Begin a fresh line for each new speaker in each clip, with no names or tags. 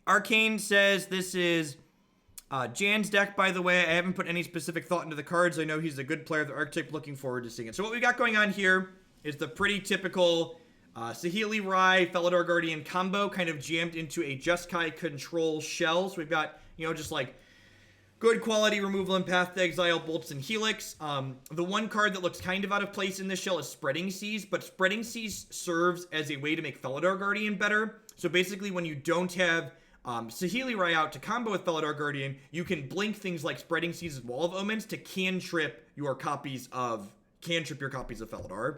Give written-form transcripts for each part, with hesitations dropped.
Arcane says this is Jan's deck, by the way. I haven't put any specific thought into the cards. I know he's a good player of the archetype. Looking forward to seeing it. So what we got going on here is the pretty typical Saheeli Rai, Felidar Guardian combo kind of jammed into a Jeskai control shell. So we've got, you know, just like good quality removal and Path to Exile, Bolts, and Helix. The one card that looks kind of out of place in this shell is Spreading Seas, but Spreading Seas serves as a way to make Felidar Guardian better. So basically when you don't have Saheeli Rai out to combo with Felidar Guardian, you can blink things like Spreading Seas and Wall of Omens to cantrip your copies of Felidar.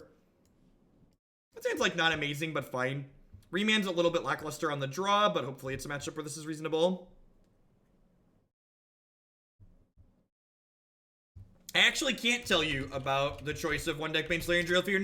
That sounds like not amazing, but fine. Remand's a little bit lackluster on the draw, but hopefully it's a matchup where this is reasonable. I actually can't tell you about the choice of one deck Baneslayer Angel. If you're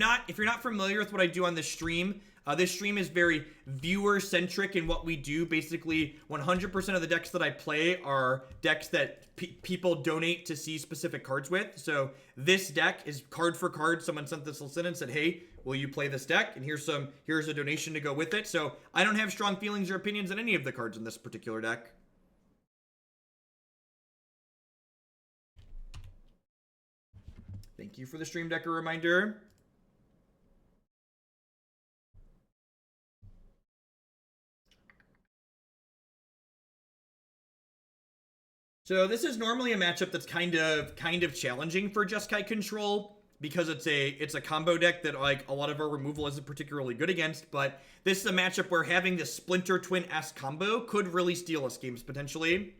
not familiar with what I do on this stream is very viewer-centric in what we do. Basically, 100% of the decks that I play are decks that people donate to see specific cards with. So this deck is card for card. Someone sent this in and said, hey, will you play this deck? And here's a donation to go with it. So I don't have strong feelings or opinions on any of the cards in this particular deck. Thank you for the Stream Decker reminder. So this is normally a matchup that's kind of challenging for Jeskai control because it's a combo deck that like a lot of our removal isn't particularly good against, but this is a matchup where having this Splinter Twin-esque combo could really steal us games potentially.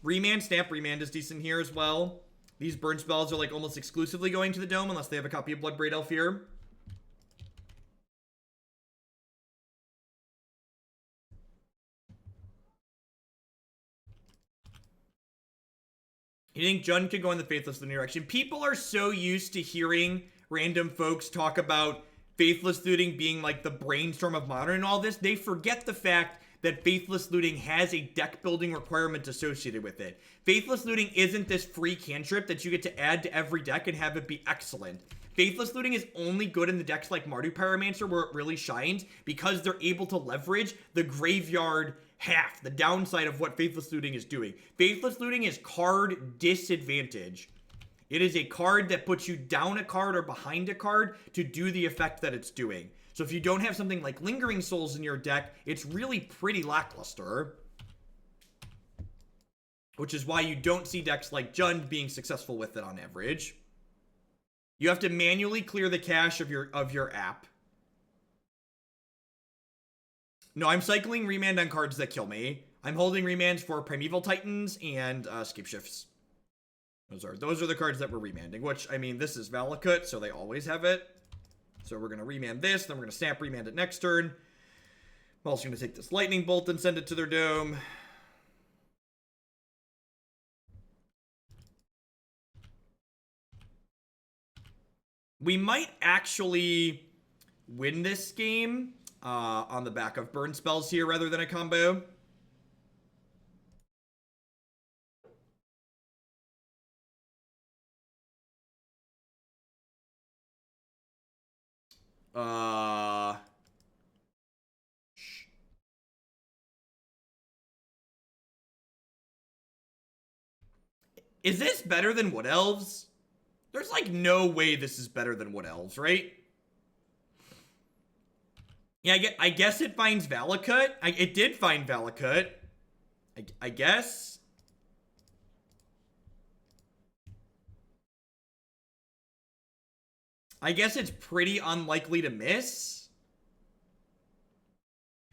Snap Remand is decent here as well. These burn spells are like almost exclusively going to the dome unless they have a copy of Bloodbraid Elf here. You think Jun could go in the Faithless Looting direction? People are so used to hearing random folks talk about Faithless Looting being like the brainstorm of Modern and all this, they forget the fact that Faithless Looting has a deck building requirement associated with it. Faithless Looting isn't this free cantrip that you get to add to every deck and have it be excellent. Faithless Looting is only good in the decks like Mardu Pyromancer where it really shines because they're able to leverage the graveyard half, the downside of what Faithless Looting is doing. Faithless Looting is card disadvantage. It is a card that puts you down a card or behind a card to do the effect that it's doing. So if you don't have something like Lingering Souls in your deck, it's really pretty lackluster. Which is why you don't see decks like Jund being successful with it on average. You have to manually clear the cache of your app. No, I'm cycling Remand on cards that kill me. I'm holding Remands for Primeval Titans and Scape Shifts. Those are the cards that we're remanding, which, I mean, this is Valakut, so they always have it. So we're going to remand this, then we're going to snap remand it next turn. I'm also going to take this Lightning Bolt and send it to their dome. We might actually win this game on the back of burn spells here rather than a combo. Is this better than Wood Elves? There's like no way this is better than Wood Elves, right? Yeah, I guess it finds Valakut. It did find Valakut. I guess. I guess it's pretty unlikely to miss.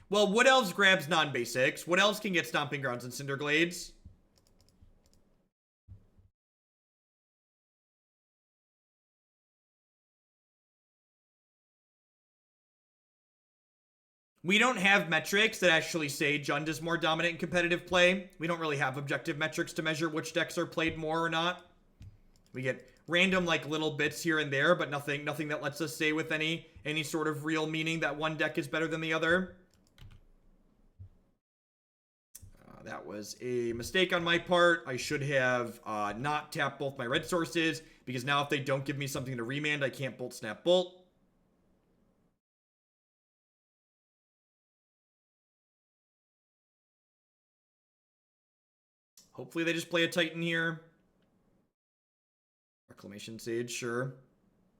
Well, Wood Elves grabs non-basics. Wood Elves can get Stomping Grounds and Cinderglades. We don't have metrics that actually say Jund is more dominant in competitive play. We don't really have objective metrics to measure which decks are played more or not. We get random like little bits here and there, but nothing that lets us say with any sort of real meaning that one deck is better than the other. That was a mistake on my part. I should have not tapped both my red sources, because now if they don't give me something to remand, I can't bolt snap bolt. Hopefully they just play a Titan here. Reclamation Sage, sure.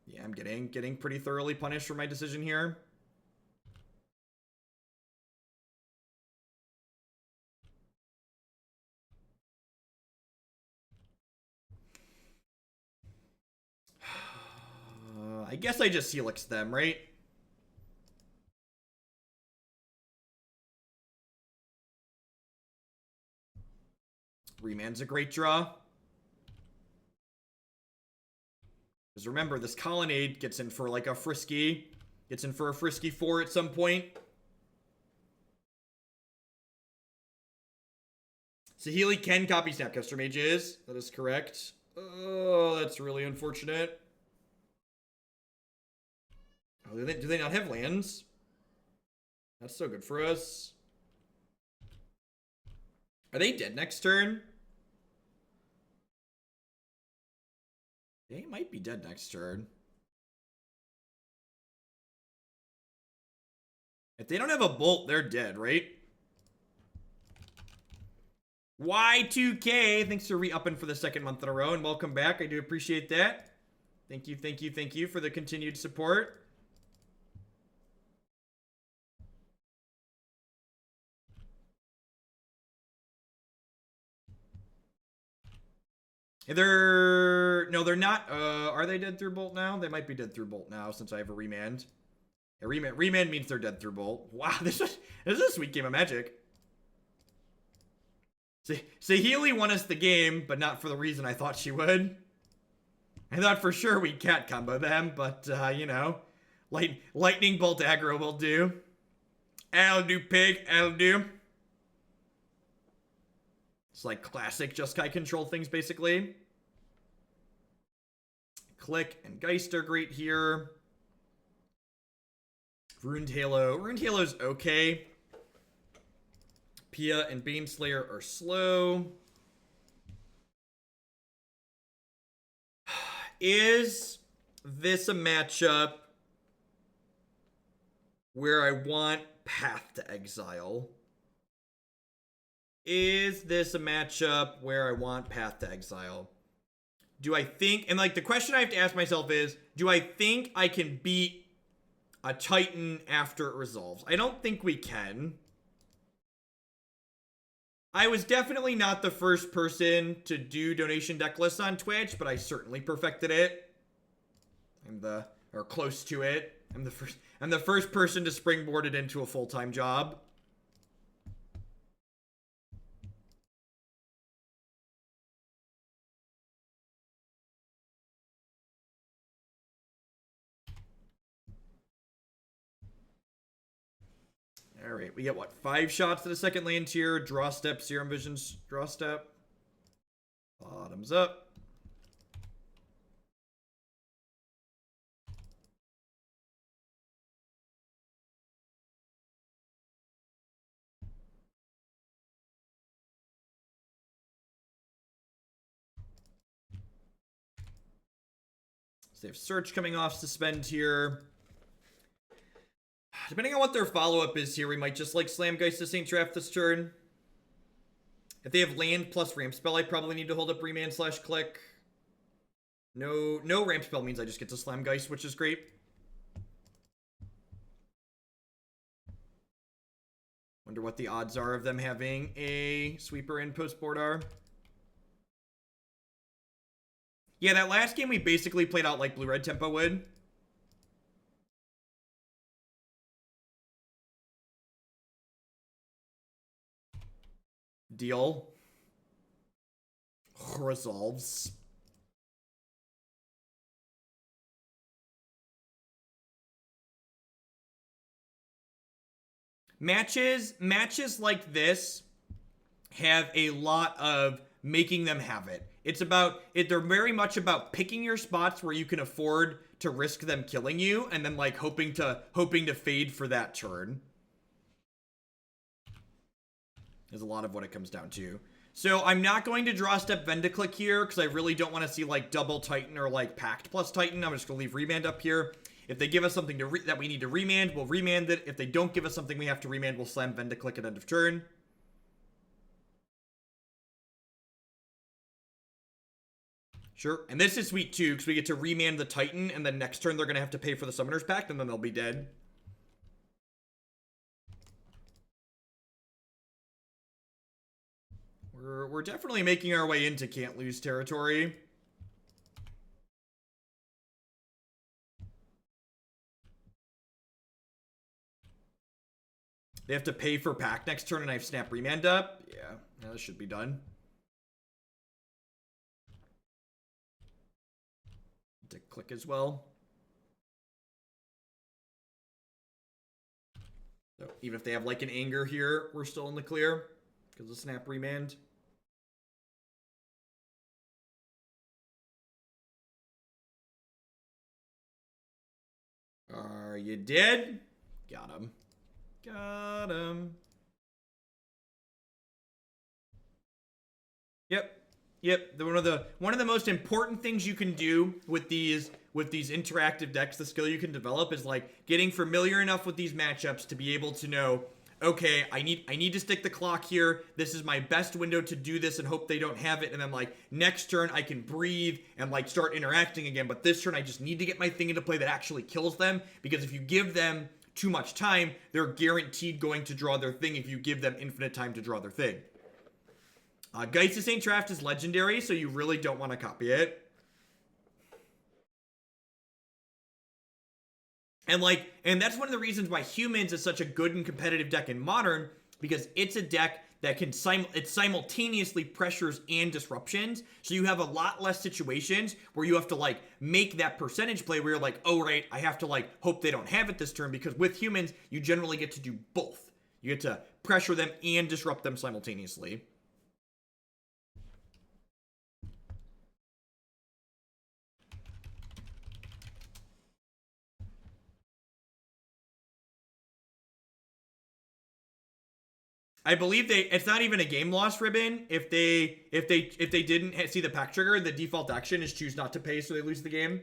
Yeah, I'm getting pretty thoroughly punished for my decision here. I guess I just Helix them, right? Remand's a great draw. Because remember, this Colonnade gets in for like a frisky. Gets in for a frisky 4 at some point. Saheeli can copy Snapcaster Mages. That is correct. Oh, that's really unfortunate. Oh, do they not have lands? That's so good for us. Are they dead next turn? They might be dead next turn. If they don't have a bolt, they're dead, right? Y2K, thanks for re-upping for the second month in a row, and welcome back. I do appreciate that. Thank you for the continued support. No, they're not. Are they dead through bolt now? They might be dead through bolt now since I have a remand. Yeah, remand means they're dead through bolt. Wow, this is a sweet game of Magic. Saheeli won us the game, but not for the reason I thought she would. I thought for sure we'd cat combo them, but you know, lightning bolt aggro will do. I'll do, pig. I'll do. It's like classic Jeskai control things, basically. Clique and Geist are great here. Runed Halo. Runed Halo's okay. Pia and Baneslayer are slow. Is this a matchup where I want Path to Exile? Is this a matchup where I want Path to Exile? Do I think, and like the question I have to ask myself is, do I think I can beat a Titan after it resolves? I don't think we can. I was definitely not the first person to do donation deck lists on Twitch, but I certainly perfected it. Or close to it. I'm the first person to springboard it into a full-time job. Alright, we get what? 5 shots to the second land tier. Draw step, Serum Visions, draw step. Bottoms up. So they have Search coming off Suspend here. Depending on what their follow-up is here, we might just like slam Geist to St. Traft this turn. If they have land plus ramp spell, I probably need to hold up Remand / Clique. No ramp spell means I just get to slam Geist, which is great. Wonder what the odds are of them having a sweeper in post board are. Yeah, that last game we basically played out like blue-red tempo would. Deal. Resolves. Matches like this have a lot of making them have it. They're very much about picking your spots where you can afford to risk them killing you and then like hoping to fade for that turn. Is a lot of what it comes down to. So I'm not going to draw step Vendilion Clique here because I really don't want to see like double Titan or like Pact plus Titan. I'm just going to leave Remand up here. If they give us something that we need to remand, we'll remand it. If they don't give us something we have to remand, we'll slam Vendilion Clique at end of turn. Sure. And this is sweet too, because we get to remand the Titan, and then next turn they're going to have to pay for the Summoner's Pact, and then they'll be dead. We're definitely making our way into can't lose territory. They have to pay for pack next turn, and I have Snap Remand up. Yeah, this should be done. To click as well. So even if they have like an anger here, we're still in the clear because of Snap Remand. Are you dead? Got him. Got him. Yep. One of the most important things you can do with these interactive decks, the skill you can develop is like getting familiar enough with these matchups to be able to know, okay, I need to stick the clock here. This is my best window to do this and hope they don't have it. And then like next turn I can breathe and like start interacting again. But this turn I just need to get my thing into play that actually kills them, because if you give them too much time, they're guaranteed going to draw their thing if you give them infinite time to draw their thing. Geist of St. Traft is legendary, so you really don't want to copy it. And that's one of the reasons why Humans is such a good and competitive deck in Modern, because it's a deck that can simultaneously pressures and disruptions. So you have a lot less situations where you have to like make that percentage play where you're like, oh right, I have to like hope they don't have it this turn, because with Humans, you generally get to do both. You get to pressure them and disrupt them simultaneously. I believe it's not even a game loss ribbon. If they didn't see the pack trigger, the default action is choose not to pay, so they lose the game.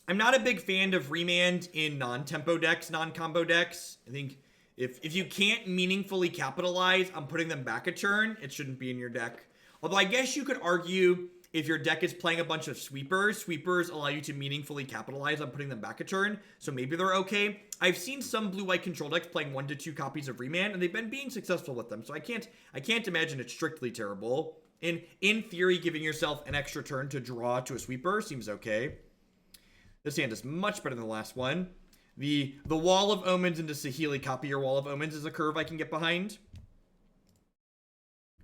I'm not a big fan of Remand in non-tempo decks, non-combo decks. I think if you can't meaningfully capitalize on putting them back a turn, it shouldn't be in your deck. Although I guess you could argue if your deck is playing a bunch of sweepers allow you to meaningfully capitalize on putting them back a turn, so maybe they're okay. I've seen some blue-white control decks playing 1 to 2 copies of Remand, and they've been being successful with them, so I can't imagine it's strictly terrible. In theory, giving yourself an extra turn to draw to a sweeper seems okay. This hand is much better than the last one. The Wall of Omens into Saheeli. Copy your Wall of Omens is a curve I can get behind.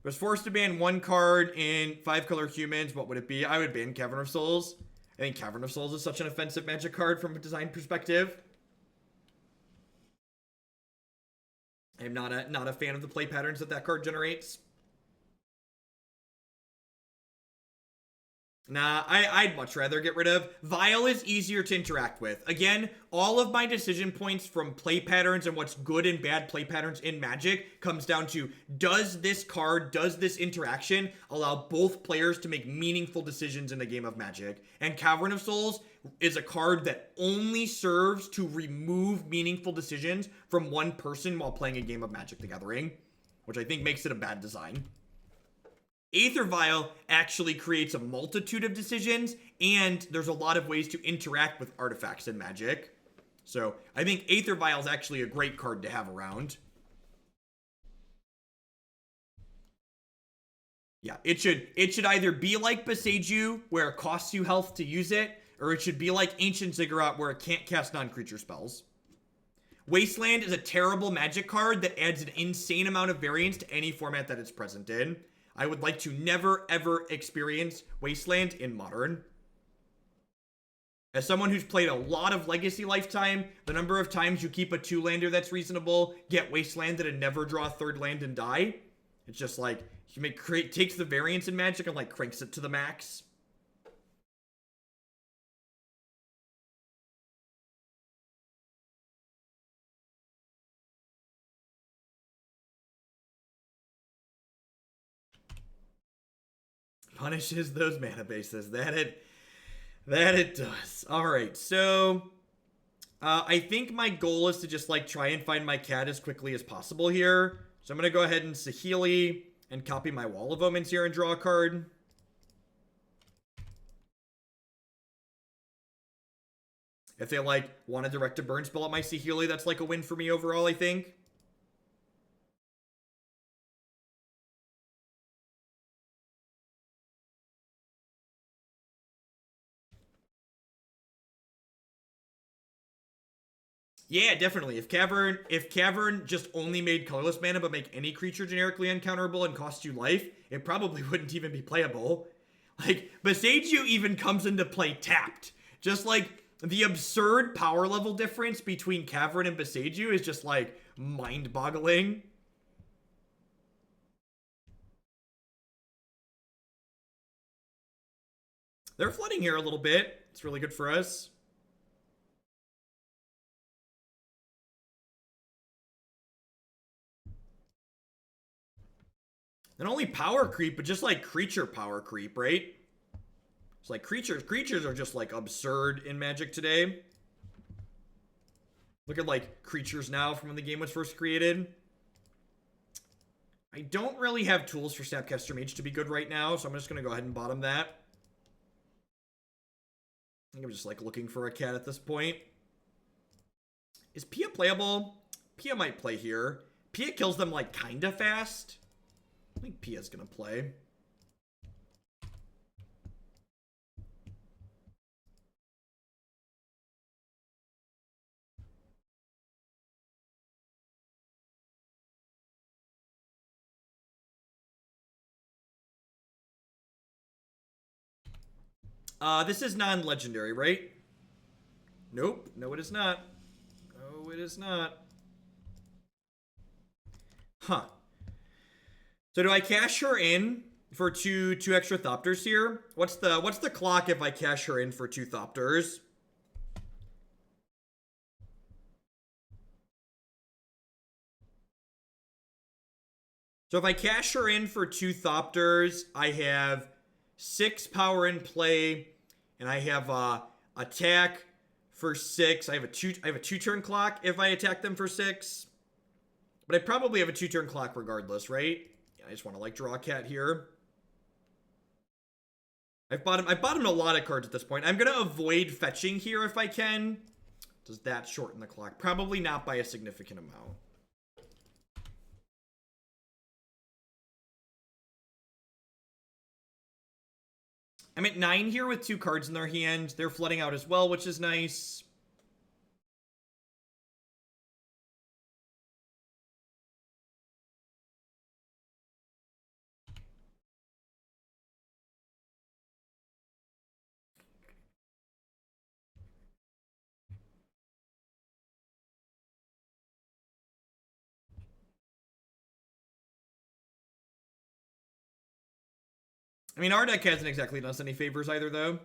Was forced to ban one card in 5-color Humans. What would it be? I would ban Cavern of Souls. I think Cavern of Souls is such an offensive Magic card from a design perspective. I'm not a fan of the play patterns that card generates. Nah, I'd much rather get rid of. Vial is easier to interact with. Again, all of my decision points from play patterns and what's good and bad play patterns in Magic comes down to, does this interaction allow both players to make meaningful decisions in a game of Magic? And Cavern of Souls is a card that only serves to remove meaningful decisions from one person while playing a game of Magic the Gathering, which I think makes it a bad design. Aether Vial actually creates a multitude of decisions, and there's a lot of ways to interact with artifacts in Magic. So I think Aether Vial is actually a great card to have around. Yeah, it should either be like Boseiju, where it costs you health to use it, or it should be like Ancient Ziggurat, where it can't cast non-creature spells. Wasteland is a terrible Magic card that adds an insane amount of variance to any format that it's present in. I would like to never, ever experience Wasteland in Modern. As someone who's played a lot of Legacy Lifetime, the number of times you keep a 2-lander that's reasonable, get Wastelanded and never draw a 3rd land and die, it's just like, takes the variance in Magic and like cranks it to the max. Punishes those mana bases. That it does. Alright, so I think my goal is to just like try and find my cat as quickly as possible here. So I'm gonna go ahead and Saheeli and copy my Wall of Omens here and draw a card. If they like want to direct a burn spell at my Saheeli, that's like a win for me overall, I think. Yeah, definitely. If Cavern just only made colorless mana but make any creature generically uncounterable and cost you life, it probably wouldn't even be playable. Like, Boseiju even comes into play tapped. Just like the absurd power level difference between Cavern and Boseiju is just like mind-boggling. They're flooding here a little bit. It's really good for us. Not only power creep, but just like creature power creep, right? It's like creatures are just like absurd in Magic today. Look at like creatures now from when the game was first created. I don't really have tools for Snapcaster Mage to be good right now, so I'm just going to go ahead and bottom that. I think I'm just like looking for a cat at this point. Is Pia playable? Pia might play here. Pia kills them like kinda fast. I think Pia's gonna play. This is non-legendary, right? Nope. No, it is not. No, it is not. Huh. So do I cash her in for two extra Thopters here? What's the clock if I cash her in for 2 Thopters? So if I cash her in for 2 Thopters, I have 6 power in play, and I have attack for 6. I have a 2-turn clock if I attack them for 6. But I probably have a 2-turn clock regardless, right? Yeah, I just want to like draw a cat here. I've bottomed a lot of cards at this point. I'm gonna avoid fetching here if I can. Does that shorten the clock? Probably not by a significant amount. I'm at 9 here with 2 cards in their hand. They're flooding out as well, which is nice. I mean, our deck hasn't exactly done us any favors either, though.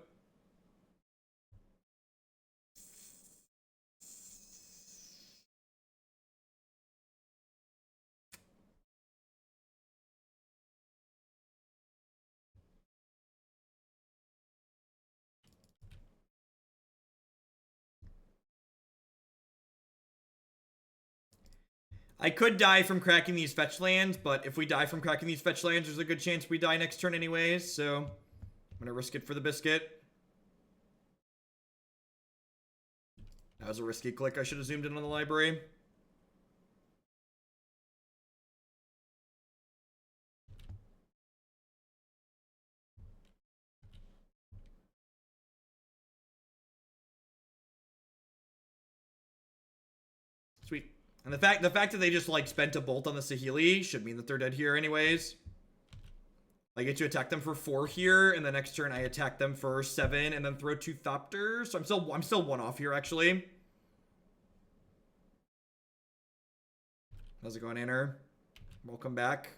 I could die from cracking these fetch lands, but if we die from cracking these fetch lands, there's a good chance we die next turn anyways, so I'm gonna risk it for the biscuit. That was a risky click. I should have zoomed in on the library. Sweet. And the fact that they just like spent a bolt on the Saheeli should mean that they're dead here anyways. I get to attack them for 4 here, and the next turn I attack them for 7, and then throw 2 Thopters. So I'm still 1 off here actually. How's it going, Anner? Welcome back.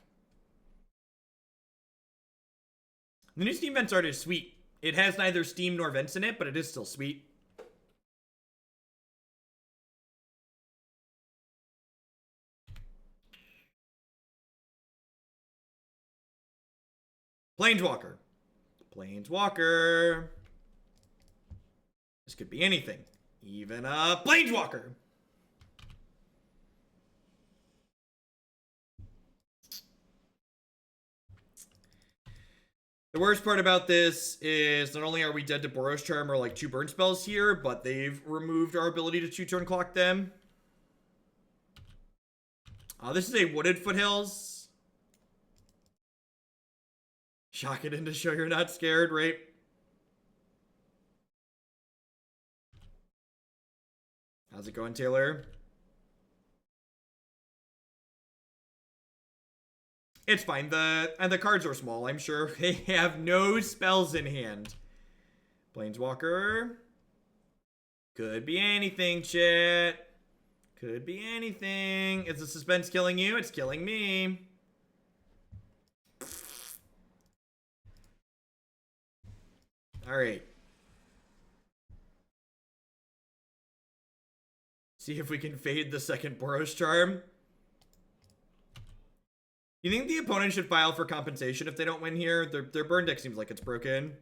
The new Steam Vents art is sweet. It has neither Steam nor Vents in it, but it is still sweet. Planeswalker. Planeswalker. This could be anything. Even a Planeswalker. The worst part about this is not only are we dead to Boros Charm or like 2 burn spells here, but they've removed our ability to 2-turn clock them. This is a Wooded Foothills. Shock it in to show you're not scared, right? How's it going, Taylor? It's fine. The cards are small, I'm sure. They have no spells in hand. Planeswalker. Could be anything, chat. Could be anything. Is the suspense killing you? It's killing me. Alright. See if we can fade the second Boros Charm. You think the opponent should file for compensation if they don't win here? Their burn deck seems like it's broken.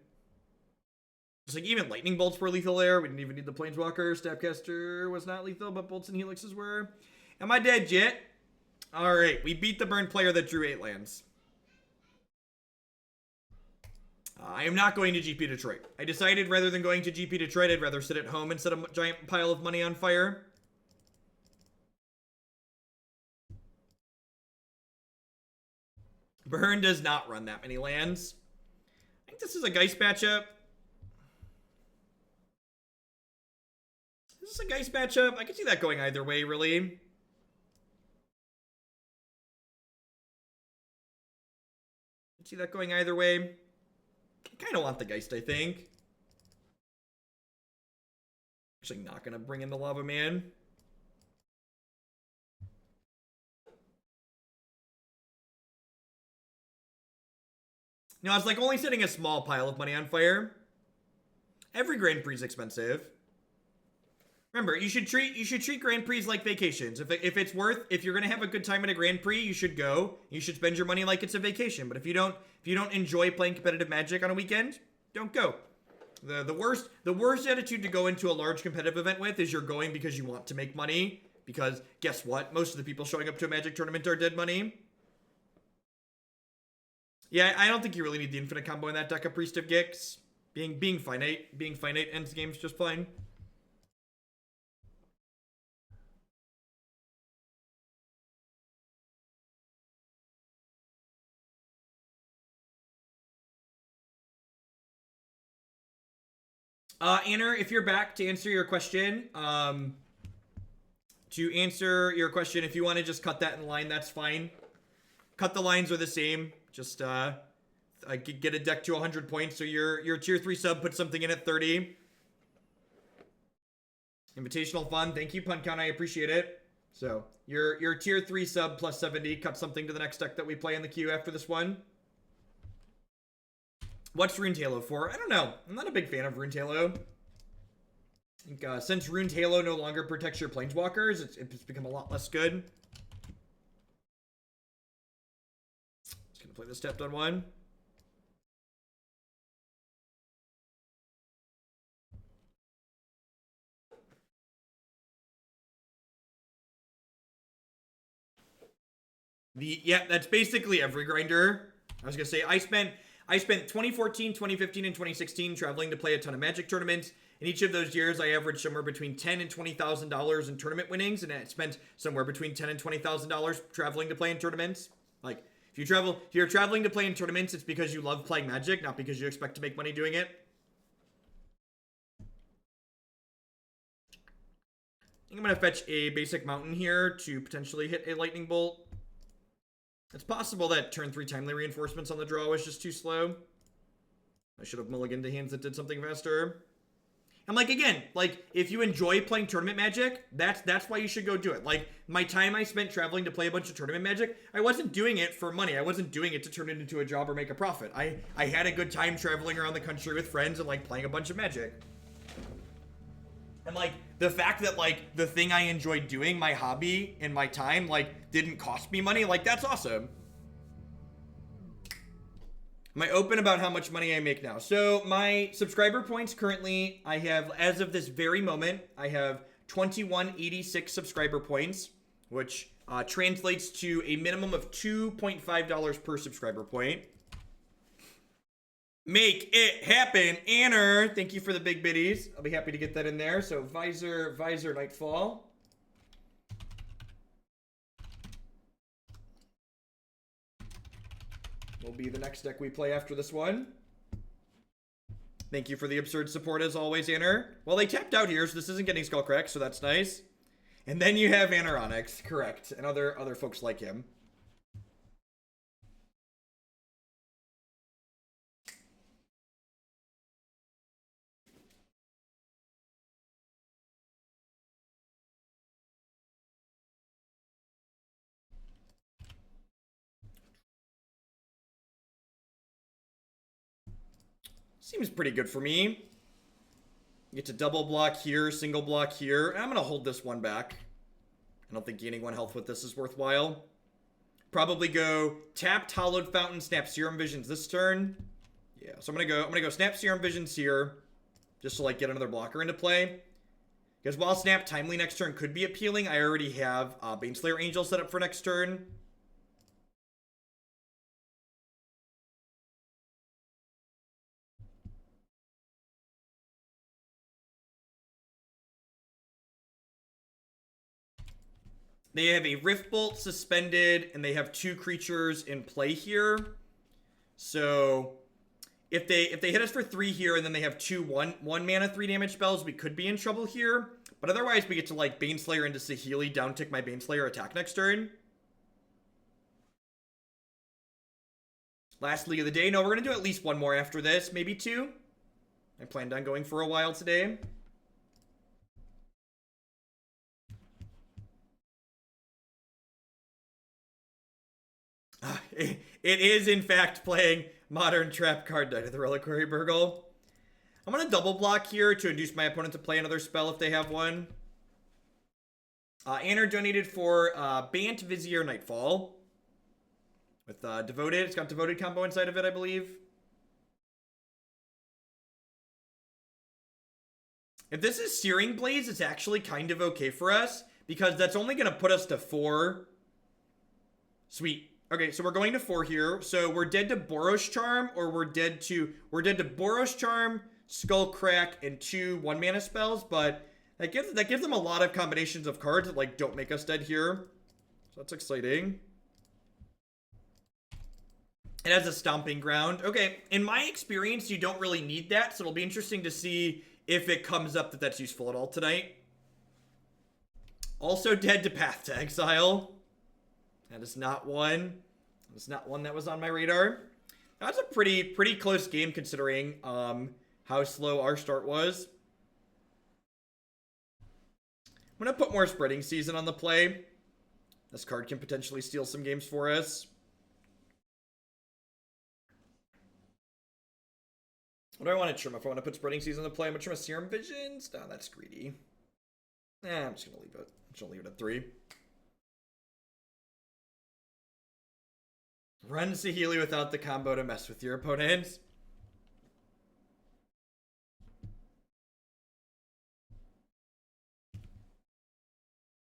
Just like even Lightning Bolts were lethal there. We didn't even need the Planeswalker. Snapcaster was not lethal, but Bolts and Helixes were. Am I dead yet? Alright, we beat the burn player that drew 8 lands. I am not going to GP Detroit. I decided rather than going to GP Detroit, I'd rather sit at home and set a giant pile of money on fire. Burn does not run that many lands. I think this is a Geist matchup. This is a Geist matchup. I can see that going either way, really. I can see that going either way. I kind of want the Geist, I think. Actually not going to bring in the Lava Man. No, it's like only setting a small pile of money on fire. Every Grand Prix is expensive. Remember, you should treat Grand Prix like vacations. If you're gonna have a good time at a Grand Prix, you should go. You should spend your money like it's a vacation. But if you don't enjoy playing competitive Magic on a weekend, don't go. The worst attitude to go into a large competitive event with is you're going because you want to make money. Because guess what? Most of the people showing up to a Magic tournament are dead money. Yeah, I don't think you really need the infinite combo in that deck of Priest of Gix. Being finite ends games just fine. Anner, if you're back, to answer your question, if you want to just cut that in line, that's fine. Cut the lines are the same. Just get a deck to 100 points, so your tier 3 sub put something in at 30. Invitational fun. Thank you, Pun Count. I appreciate it. So your tier 3 sub plus 70 cut something to the next deck that we play in the queue after this one. What's Runed Halo for? I don't know. I'm not a big fan of Runed Halo. I think since Runed Halo no longer protects your Planeswalkers, it's become a lot less good. Play this tapped on 1. Yeah, that's basically every grinder. I was gonna say I spent 2014, 2015, and 2016 traveling to play a ton of Magic tournaments. In each of those years, I averaged somewhere between $10,000 and $20,000 in tournament winnings, and I spent somewhere between $10,000 and $20,000 traveling to play in tournaments. Like, if you're traveling to play in tournaments, it's because you love playing Magic, not because you expect to make money doing it. I think I'm going to fetch a basic mountain here to potentially hit a lightning bolt. It's possible that turn 3 timely reinforcements on the draw was just too slow. I should have mulliganed to hands that did something faster. And like, again, like, if you enjoy playing tournament Magic, that's why you should go do it. Like, my time I spent traveling to play a bunch of tournament Magic, I wasn't doing it for money. I wasn't doing it to turn it into a job or make a profit. I had a good time traveling around the country with friends and, like, playing a bunch of Magic. And, like, the fact that, like, the thing I enjoyed doing, my hobby and my time, like, didn't cost me money, like, that's awesome. Am I open about how much money I make now? So my subscriber points currently, I have, as of this very moment, I have 2186 subscriber points, which translates to a minimum of $2.5 per subscriber point. Make it happen, Anner. Thank you for the big biddies. I'll be happy to get that in there. So Visor, Nightfall. Will be the next deck we play after this one. Thank you for the absurd support as always, Anner. Well, they tapped out here, so this isn't getting Skullcrack, so that's nice. And then you have Anoronyx, correct, and other folks like him. Seems pretty good for me. Get to double block here, single block here. And I'm going to hold this one back. I don't think gaining 1 health with this is worthwhile. Probably go tapped Hallowed Fountain, snap Serum Visions this turn. Yeah, so I'm gonna go snap Serum Visions here. Just to like get another blocker into play. Because while snap Timely next turn could be appealing, I already have Baneslayer Angel set up for next turn. They have a Rift Bolt suspended, and they have 2 creatures in play here. So if they hit us for 3 here, and then they have 2 one mana 3 damage spells, we could be in trouble here. But otherwise, we get to like Baneslayer into Saheeli, down tick my Baneslayer attack next turn. Last league of the day. No, we're gonna do at least 1 more after this, maybe 2. I planned on going for a while today. It is, in fact, playing Modern Trap card Knight of the Reliquary Burgle. I'm going to double block here to induce my opponent to play another spell if they have one. Anner donated for Bant Vizier Nightfall. With Devoted. It's got Devoted combo inside of it, I believe. If this is Searing Blades, it's actually kind of okay for us. Because that's only going to put us to 4. Sweet. Okay, so we're going to 4 here. So we're dead to Boros Charm, or we're dead to Boros Charm, Skullcrack, and 2 1-mana spells, but that gives them a lot of combinations of cards that like don't make us dead here. So that's exciting. It has a Stomping Ground. Okay, in my experience, you don't really need that, so it'll be interesting to see if it comes up that that's useful at all tonight. Also dead to Path to Exile. That is not one. That's not one that was on my radar. That's a pretty close game considering how slow our start was. I'm going to put more Spreading Season on the play. This card can potentially steal some games for us. What do I want to trim? If I want to put Spreading Season on the play, I'm going to trim a Serum Visions. No, that's greedy. I'm just going to leave it. I'm just going to leave it at 3. Run Saheeli without the combo to mess with your opponents.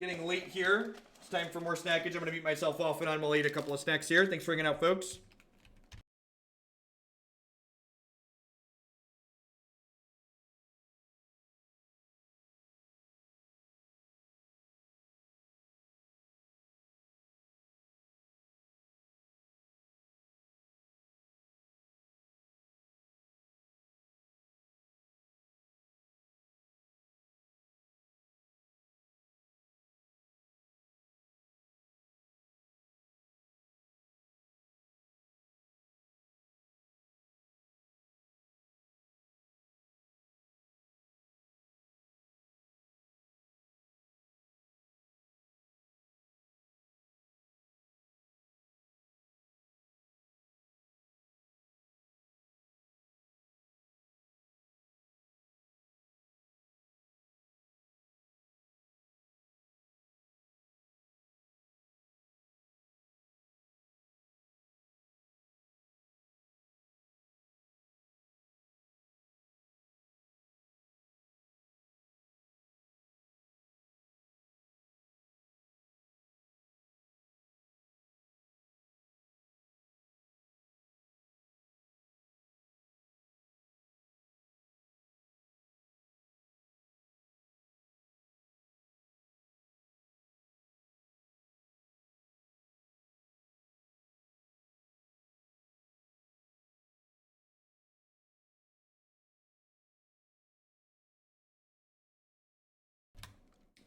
Getting late here. It's time for more snackage. I'm going to beat myself off and I'm going to eat a couple of snacks here. Thanks for hanging out, folks.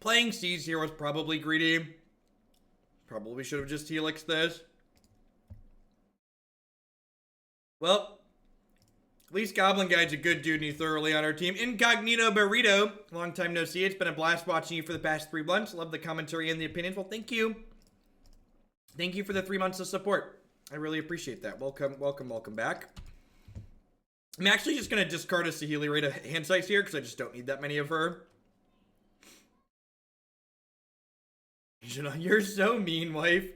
Playing Seas here was probably greedy. Probably should have just Helixed this. Well, at least Goblin Guy's a good dude and he's thoroughly on our team. Incognito Burrito, long time no see. It's been a blast watching you for the past 3 months. Love the commentary and the opinions. Well, thank you. Thank you for the 3 months of support. I really appreciate that. Welcome, welcome, welcome back. I'm actually just going to discard a Saheeli Rai to hand size here because I just don't need that many of her. You're so mean, wife.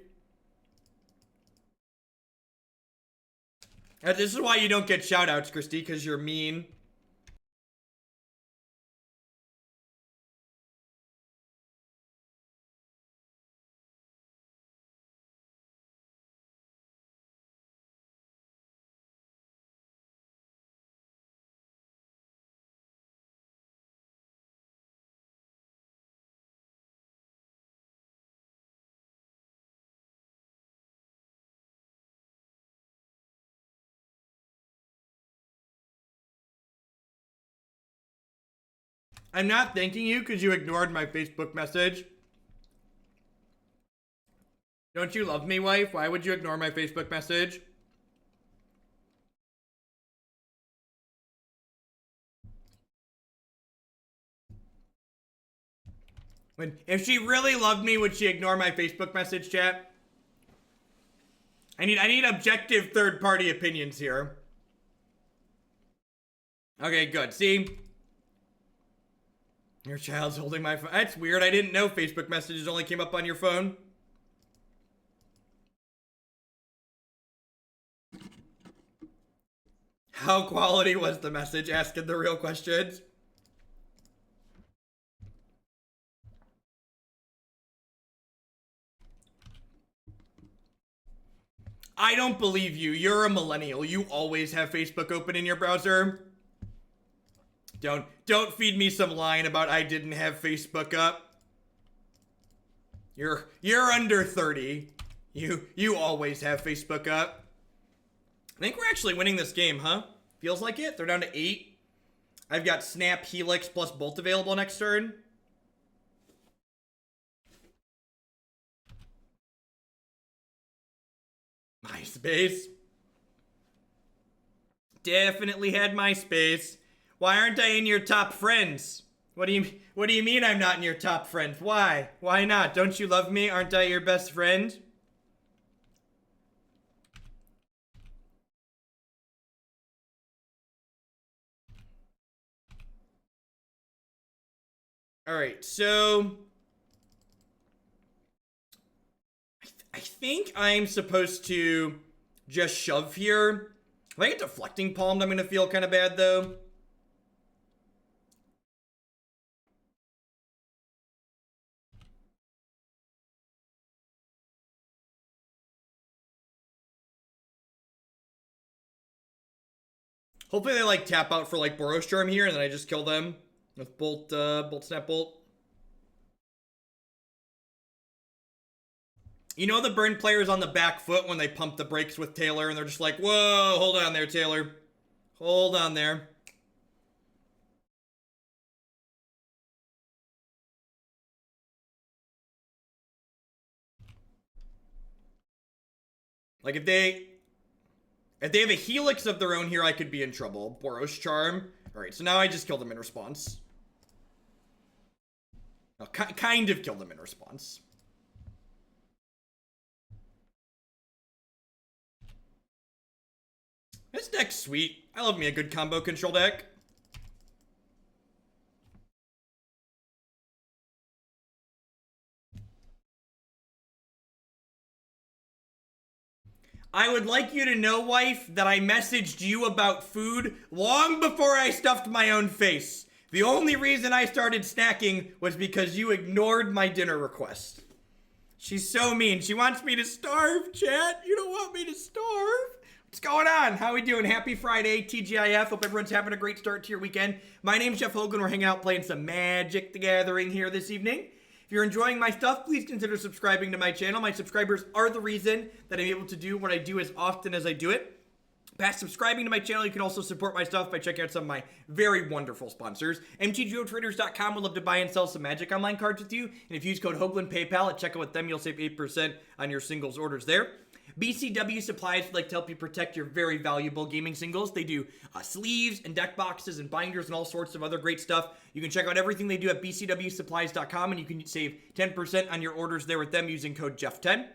This is why you don't get shoutouts, Christy, because you're mean. I'm not thanking you because you ignored my Facebook message. Don't you love me, wife? Why would you ignore my Facebook message? If she really loved me, would she ignore my Facebook message, chat? I need objective third-party opinions here. Okay, good. See? Your child's holding my phone. That's weird. I didn't know Facebook messages only came up on your phone. How quality was the message? Asking the real questions. I don't believe you. You're a millennial. You always have Facebook open in your browser. Don't feed me some line about I didn't have Facebook up. You're under 30. You always have Facebook up. I think we're actually winning this game, huh? Feels like it. They're down to 8. I've got Snap, Helix, plus Bolt available next turn. MySpace. Definitely had MySpace. Why aren't I in your top friends? What do you mean I'm not in your top friends? Why? Why not? Don't you love me? Aren't I your best friend? All right, so I think I'm supposed to just shove here. If I get Deflecting Palmed, I'm going to feel kind of bad, though. Hopefully they, like, tap out for, like, Boros Charm here, and then I just kill them with Bolt, Snap, Bolt. You know the burn players on the back foot when they pump the brakes with Taylor, and they're just like, whoa, hold on there, Taylor. Hold on there. Like, if they have a Helix of their own here, I could be in trouble. Boros Charm. Alright, so now I just kill them in response. Well, kind of kill them in response. This deck's sweet. I love me a good combo control deck. I would like you to know, wife, that I messaged you about food long before I stuffed my own face. The only reason I started snacking was because you ignored my dinner request. She's so mean. She wants me to starve, chat. You don't want me to starve. What's going on? How we doing? Happy Friday, TGIF. Hope everyone's having a great start to your weekend. My name's Jeff Hogan. We're hanging out playing some Magic the Gathering here this evening. If you're enjoying my stuff, please consider subscribing to my channel. My subscribers are the reason that I'm able to do what I do as often as I do it. Past subscribing to my channel, you can also support my stuff by checking out some of my very wonderful sponsors. MTGOtraders.com would love to buy and sell some Magic Online cards with you. And if you use code Hoagland PayPal at checkout with them, you'll save 8% on your singles orders there. BCW Supplies would like to help you protect your very valuable gaming singles. They do sleeves and deck boxes and binders and all sorts of other great stuff. You can check out everything they do at bcwsupplies.com, and you can save 10% on your orders there with them using code Jeff10.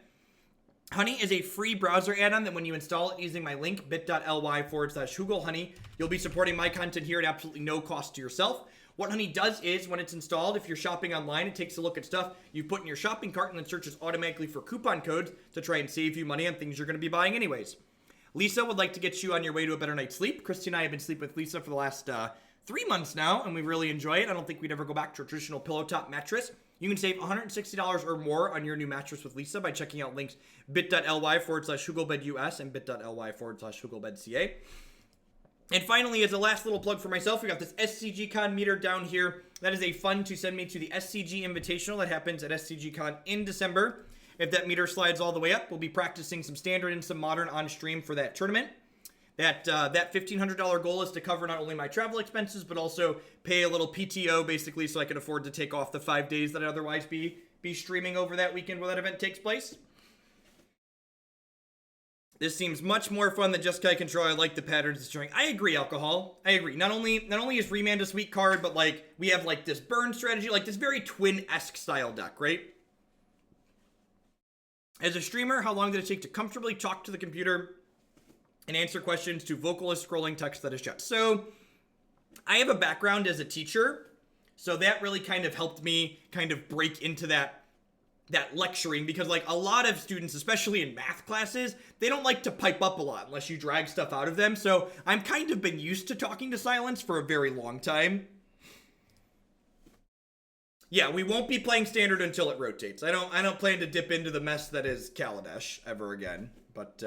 Honey is a free browser add-on that when you install it using my link, bit.ly/HugelHoney, you'll be supporting my content here at absolutely no cost to yourself. What Honey does is, when it's installed, if you're shopping online, it takes a look at stuff you put in your shopping cart and then searches automatically for coupon codes to try and save you money on things you're going to be buying anyways. Lisa would like to get you on your way to a better night's sleep. Christy and I have been sleeping with Lisa for the last 3 months now, and we really enjoy it. I don't think we'd ever go back to a traditional pillow top mattress. You can save $160 or more on your new mattress with Lisa by checking out links bit.ly/HugelBedUS and bit.ly/HugelBedCA. And finally, as a last little plug for myself, we got this SCGCon meter down here. That is a fund to send me to the SCG Invitational that happens at SCGCon in December. If that meter slides all the way up, we'll be practicing some standard and some modern on stream for that tournament. That $1,500 goal is to cover not only my travel expenses, but also pay a little PTO, basically, so I can afford to take off the 5 days that I'd otherwise be streaming over that weekend where that event takes place. This seems much more fun than Jeskai Control. I like the patterns it's showing. I agree, Alcohol. I agree. Not only is Remand a sweet card, but like we have like this burn strategy, like this very twin-esque style deck, right? As a streamer, how long did it take to comfortably talk to the computer and answer questions to vocalist scrolling text that is chat? So I have a background as a teacher, so that really kind of helped me kind of break into that lecturing, because like a lot of students, especially in math classes, they don't like to pipe up a lot unless you drag stuff out of them. So I'm kind of been used to talking to silence for a very long time. Yeah, we won't be playing standard until it rotates. I don't plan to dip into the mess that is Kaladesh ever again. But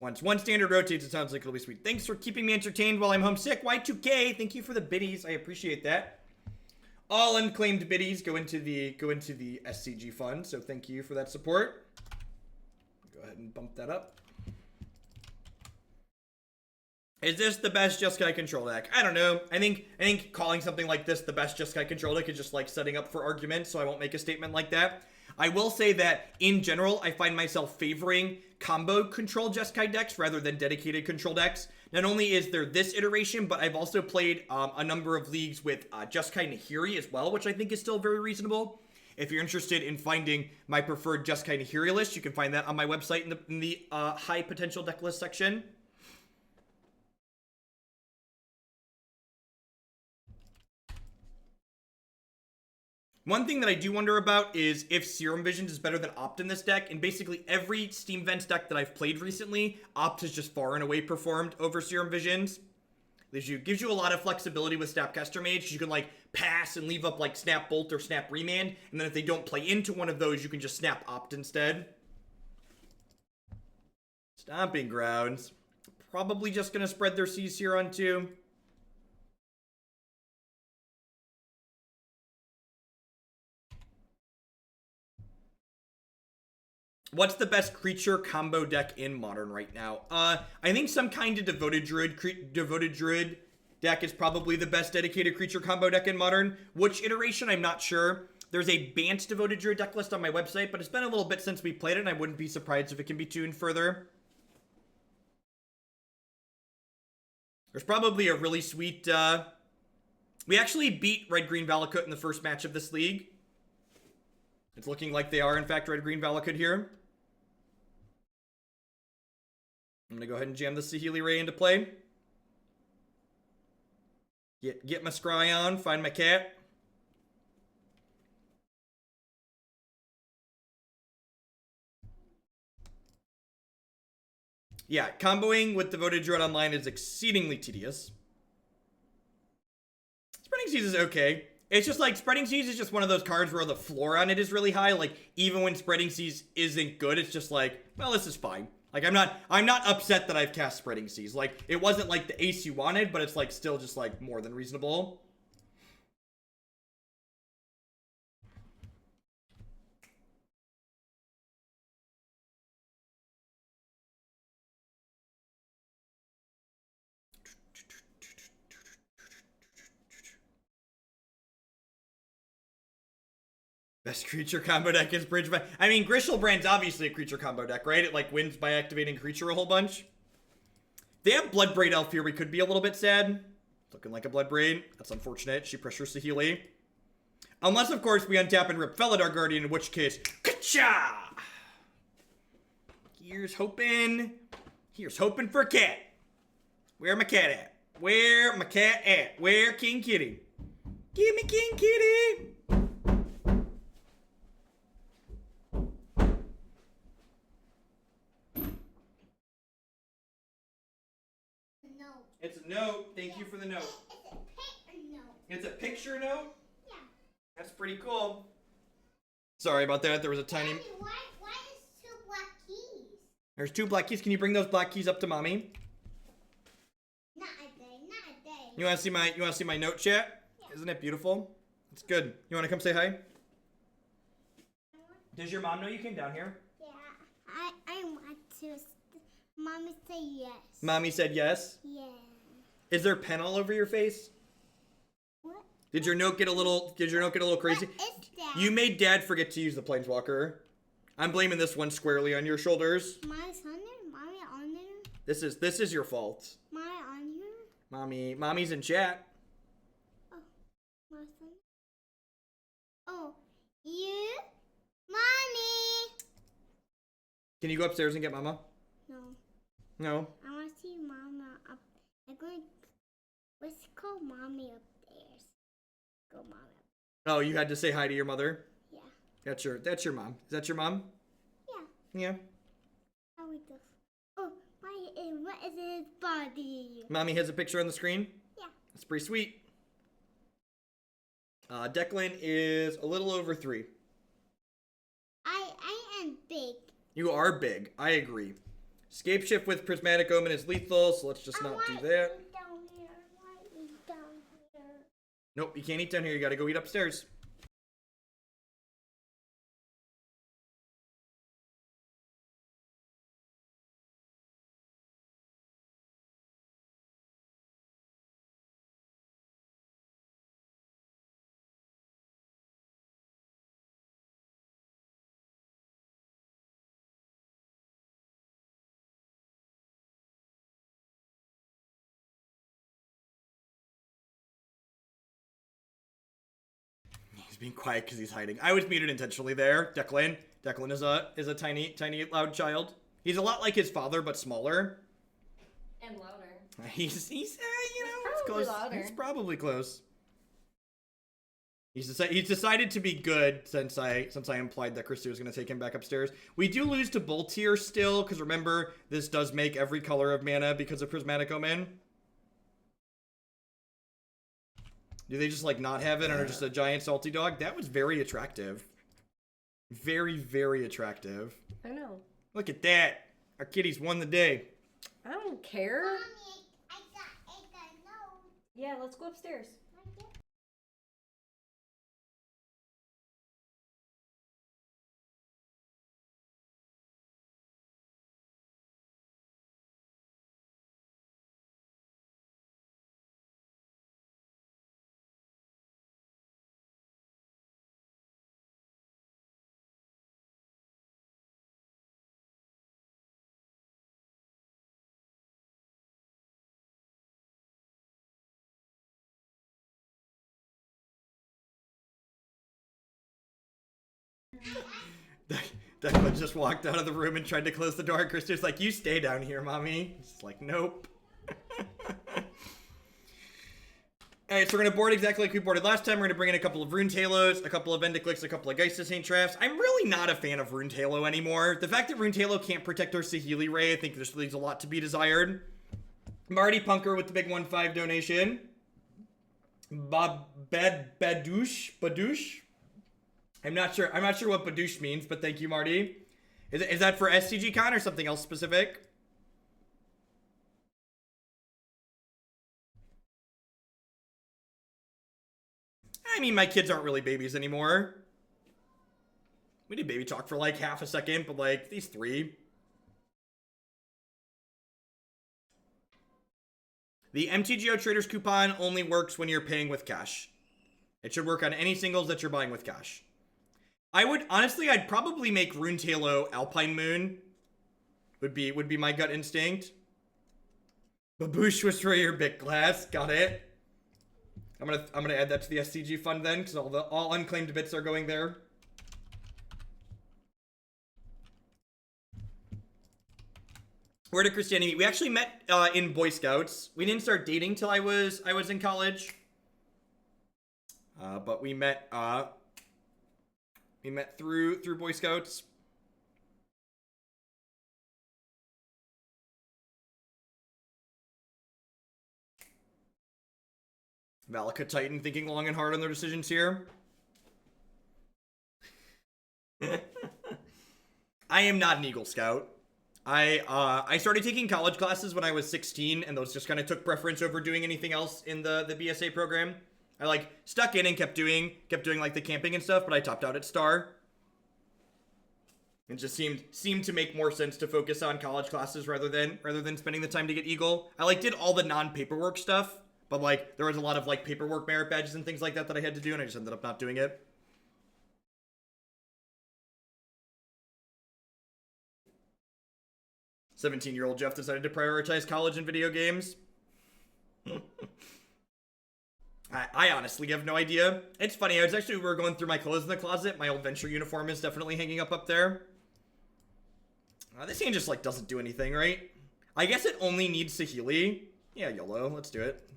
once one standard rotates, it sounds like it'll be sweet. Thanks for keeping me entertained while I'm homesick. Y2K, thank you for the biddies. I appreciate that. All unclaimed biddies go into the SCG fund, so thank you for that support. Go ahead and bump that up. Is this the best Jeskai control deck? I don't know. I think calling something like this the best Jeskai control deck is just like setting up for argument, so I won't make a statement like that. I will say that, in general, I find myself favoring combo control Jeskai decks rather than dedicated control decks. Not only is there this iteration, but I've also played a number of leagues with Jeskai Nahiri as well, which I think is still very reasonable. If you're interested in finding my preferred Jeskai Nahiri list, you can find that on my website in the high potential deck list section. One thing that I do wonder about is if Serum Visions is better than Opt in this deck. In basically every Steam Vents deck that I've played recently, Opt has just far and away performed over Serum Visions. Gives you a lot of flexibility with Snapcaster Mage. You can like pass and leave up like Snap Bolt or Snap Remand, and then if they don't play into one of those, you can just Snap Opt instead. Stomping Grounds. Probably just going to spread their Seas here on 2. What's the best creature combo deck in Modern right now? I think some kind of Devoted Druid deck is probably the best dedicated creature combo deck in Modern. Which iteration, I'm not sure. There's a Bant Devoted Druid deck list on my website, but it's been a little bit since we played it, and I wouldn't be surprised if it can be tuned further. There's probably a really sweet... We actually beat Red-Green Valakut in the first match of this league. It's looking like they are, in fact, Red-Green Valakut here. I'm going to go ahead and jam the Saheeli Rai into play. Get my scry on, find my cat. Yeah, comboing with Devoted Druid online is exceedingly tedious. Spreading Seas is okay. It's just like, Spreading Seas is just one of those cards where the floor on it is really high. Like, even when Spreading Seas isn't good, it's just like, well, this is fine. Like, I'm not upset that I've cast Spreading Seas. Like, it wasn't like the ace you wanted, but it's like still just like more than reasonable. Best creature combo deck is Bridge by... I mean, Grishelbrand's obviously a creature combo deck, right? It, like, wins by activating creature a whole bunch. They have Bloodbraid Elf here. We could be a little bit sad. Looking like a Bloodbraid. That's unfortunate. She pressures Saheeli. Unless, of course, we untap and rip Felidar Guardian, in which case... Ka-cha! Here's hoping... Here's hoping for a cat. Where my cat at? Where my cat at? Where King Kitty? Give me King Kitty! It's a note. Thank you for the note. It's a picture note? Yeah. That's pretty cool. Sorry about that. There was a tiny...
Mommy, why is 2 black keys?
There's 2 black keys. Can you bring those black keys up to mommy?
Not a day, not a day.
You want to see my note chat? Yeah. Isn't it beautiful? It's good. You want to come say hi? Does your mom know you came down here?
Yeah. I want to. Mommy said yes.
Mommy said yes?
Yeah.
Is there pen all over your face?
What?
Did your note get a little crazy?
What is that?
You made Dad forget to use the Planeswalker. I'm blaming this one squarely on your shoulders.
Mommy's on there? Mommy on there?
This is your fault.
Mommy on here?
Mommy's in chat.
Oh, my son. Oh, you? Mommy!
Can you go upstairs and get Mama?
No.
No.
I want to see Mama up. Let's call Mommy upstairs. Go, Mama.
Oh, you had to say hi to your mother?
Yeah.
That's your mom. Is that your mom?
Yeah.
Yeah.
How we go? Oh, what is his body?
Mommy has a picture on the screen?
Yeah.
That's pretty sweet. Declan is a little over 3.
I am big.
You are big. I agree. Scape shift with Prismatic Omen is lethal, so let's just not do that.
Down here. I want to eat down here.
Nope, you can't eat down here. You gotta go eat upstairs. He's being quiet because he's hiding. I was muted intentionally there. Declan is a tiny loud child. He's a lot like his father, but smaller.
And louder.
He's it's close.
Louder.
He's probably close. He's decided to be good since I implied that Christy was going to take him back upstairs. We do lose to Bolt here still, because remember, this does make every color of mana because of Prismatic Omen. Do they just, like, not have it and are just a giant salty dog? That was very attractive. Very, very attractive.
I know.
Look at that. Our kitties won the day.
I don't care.
Mommy, I got no.
Yeah, let's go upstairs.
Declan just walked out of the room and tried to close the door. Christy's like, you stay down here, mommy. She's like, nope. Alright, so we're going to board exactly like we boarded last time. We're going to bring in a couple of Runed Halos, a couple of Vendilion Cliques, a couple of Geist Trafts. I'm really not a fan of Runed Halo anymore. The fact that Runed Halo can't protect our Saheeli Rai, I think this leaves a lot to be desired. Marty Punker with the big 1-5 donation. Badouche. I'm not sure what Badouche means, but thank you, Marty. Is that for SCG Con or something else specific? I mean, my kids aren't really babies anymore. We did baby talk for like half a second, but like these 3. The MTGO Traders coupon only works when you're paying with cash. It should work on any singles that you're buying with cash. I'd probably make Runetalo Alpine Moon. Would be my gut instinct. Baboosh was for your big glass. Got it. I'm gonna add that to the SCG fund then, because all unclaimed bits are going there. Where did Christianity meet? We actually met in Boy Scouts. We didn't start dating till I was in college. But we met through Boy Scouts. Valaka Titan thinking long and hard on their decisions here. I am not an Eagle Scout. I started taking college classes when I was 16, and those just kind of took preference over doing anything else in the BSA program. I like stuck in and kept doing like the camping and stuff, but I topped out at Star. It just seemed to make more sense to focus on college classes rather than spending the time to get Eagle. I like did all the non-paperwork stuff, but like there was a lot of like paperwork merit badges and things like that I had to do, and I just ended up not doing it. "17-year-old Jeff decided to prioritize college and video games." I honestly have no idea. It's funny, we were going through my clothes in the closet. My old Venture uniform is definitely hanging up there. This hand just like doesn't do anything, right? I guess it only needs Saheeli. Yeah, YOLO, let's do it.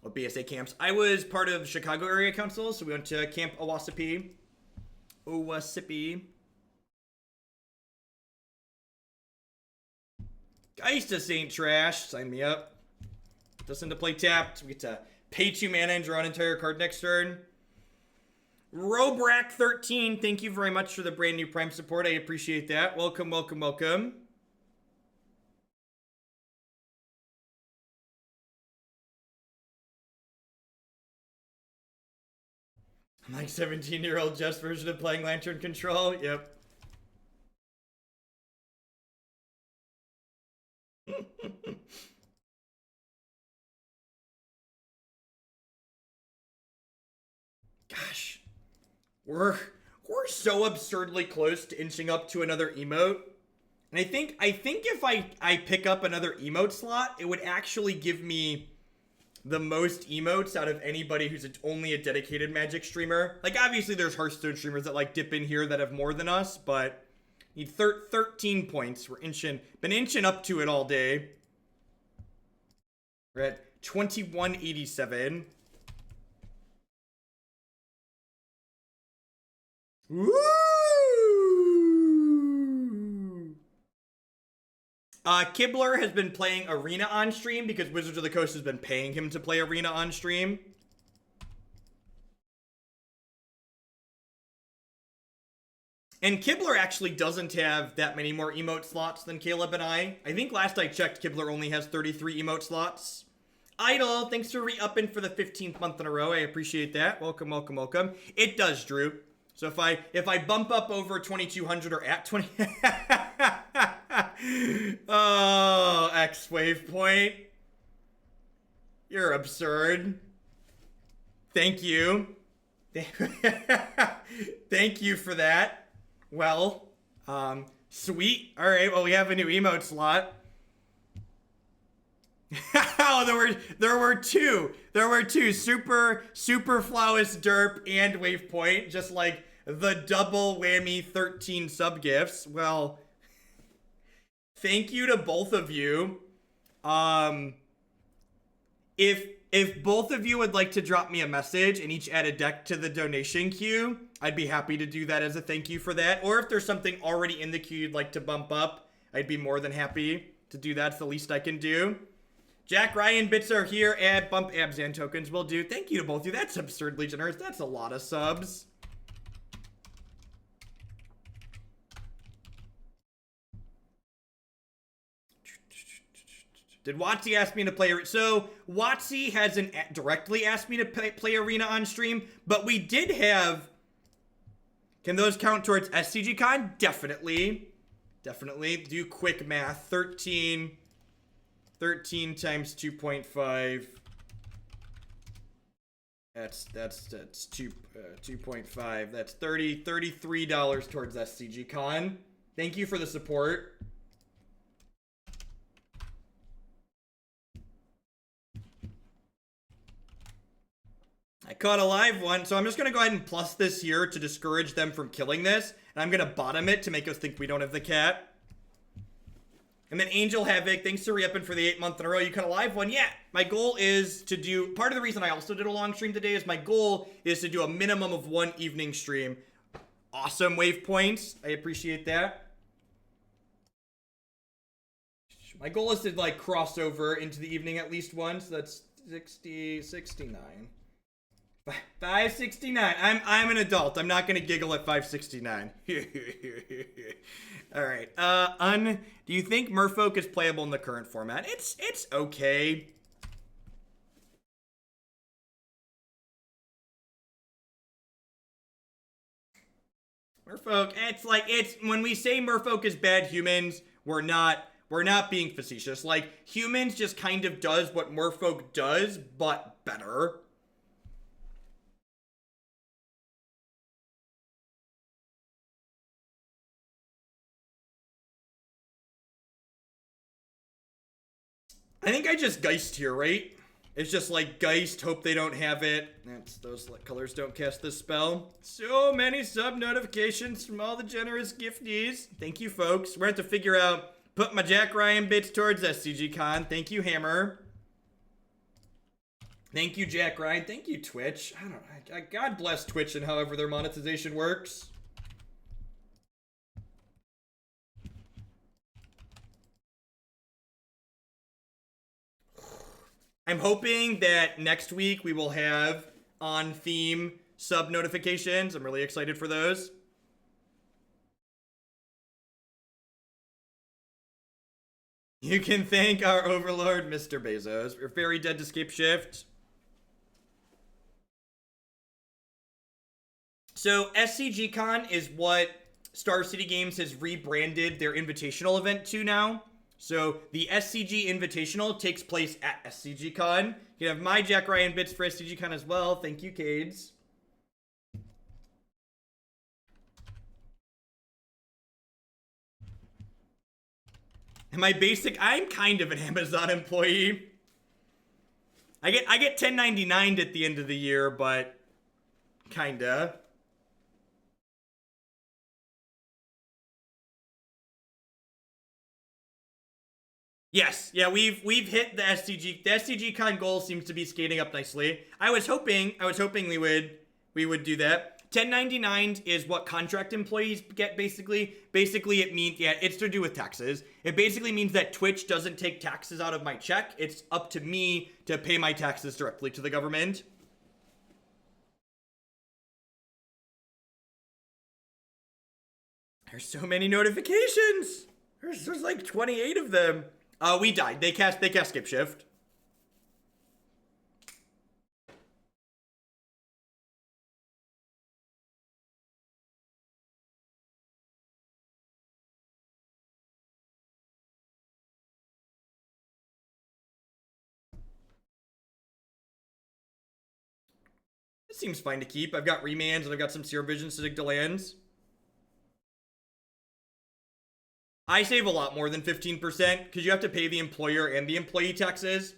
BSA camps. I was part of Chicago Area Council, so we went to Camp Owassipi. Geist is ain't trash. Sign me up. Listen to play tapped. We get to pay 2 mana and draw an entire card next turn. Robrak13, thank you very much for the brand new Prime support. I appreciate that. Welcome, welcome, welcome. I'm like 17-year-old Jeff's version of playing Lantern Control. Yep. Gosh. We're so absurdly close to inching up to another emote. And I think if I pick up another emote slot, it would actually give me the most emotes out of anybody who's only a dedicated Magic streamer. Like, obviously there's Hearthstone streamers that like dip in here that have more than us, but need 13 points. We're been inching up to it all day. We're at 2187. Woo! Kibler has been playing Arena on stream because Wizards of the Coast has been paying him to play Arena on stream. And Kibler actually doesn't have that many more emote slots than Caleb and I. I think last I checked, Kibler only has 33 emote slots. Idle, thanks for re-upping for the 15th month in a row. I appreciate that. Welcome, welcome, welcome. It does, Drew. So if I bump up over 2200 or at 20... Oh, X wave point. You're absurd. Thank you. Thank you for that. Well, sweet. All right, well, we have a new emote slot. Oh, there were two. There were two. Super flawless derp and wave point. Just like the double whammy 13 sub gifts. Well, thank you to both of you. If both of you would like to drop me a message and each add a deck to the donation queue, I'd be happy to do that as a thank you for that. Or if there's something already in the queue you'd like to bump up, I'd be more than happy to do that. It's the least I can do. Jack Ryan bits are here. Add bump Abzan tokens will do. Thank you to both of you. That's absurdly generous. That's a lot of subs. Did Watsy ask me to play? So Watsy hasn't directly asked me to play Arena on stream, but we did have. Can those count towards SCG Con? Definitely. definitely. Do quick math. 13 times 2.5. That's 2.5. That's $33 towards SCG Con. Thank you for the support. I caught a live one, so I'm just going to go ahead and plus this here to discourage them from killing this. And I'm going to bottom it to make us think we don't have the cat. And then Angel Havoc, thanks to re-upping for the 8th month in a row. You caught a live one? Yeah. My goal is to do, part of the reason I also did a long stream today is my goal is to do a minimum of 1 evening stream. Awesome wave points. I appreciate that. My goal is to like cross over into the evening at least once. So that's 69. 569. I'm an adult. I'm not gonna giggle at 569. All right. Do you think Merfolk is playable in the current format? It's okay. Merfolk. It's when we say Merfolk is bad humans, we're not being facetious. Like humans just kind of does what Merfolk does, but better. I think I just Geist here, right? It's just like Geist, hope they don't have it. That's those colors don't cast this spell. So many sub notifications from all the generous gifties. Thank you, folks. We're going to have to figure out, put my Jack Ryan bits towards SCG Con. Thank you, Hammer. Thank you, Jack Ryan. Thank you, Twitch. I don't know. God bless Twitch and however their monetization works. I'm hoping that next week we will have on-theme sub notifications. I'm really excited for those. You can thank our overlord, Mr. Bezos. We're very dead to Scape Shift. So SCG Con is what Star City Games has rebranded their invitational event to now. So the SCG Invitational takes place at SCG Con. You can have my Jack Ryan bits for SCG Con as well. Thank you, Cades. And my basic, I'm kind of an Amazon employee. I get 1099'd at the end of the year, but kinda. Yes, yeah, we've hit the SCG. The SCG Con goal seems to be skating up nicely. I was hoping we would do that. 1099 is what contract employees get basically. Basically, it means, yeah, it's to do with taxes. It basically means that Twitch doesn't take taxes out of my check. It's up to me to pay my taxes directly to the government. There's so many notifications. There's like 28 of them. We died. They cast skip shift. It seems fine to keep. I've got remands and I've got some Serum Visions to dig to lands. I save a lot more than 15% because you have to pay the employer and the employee taxes.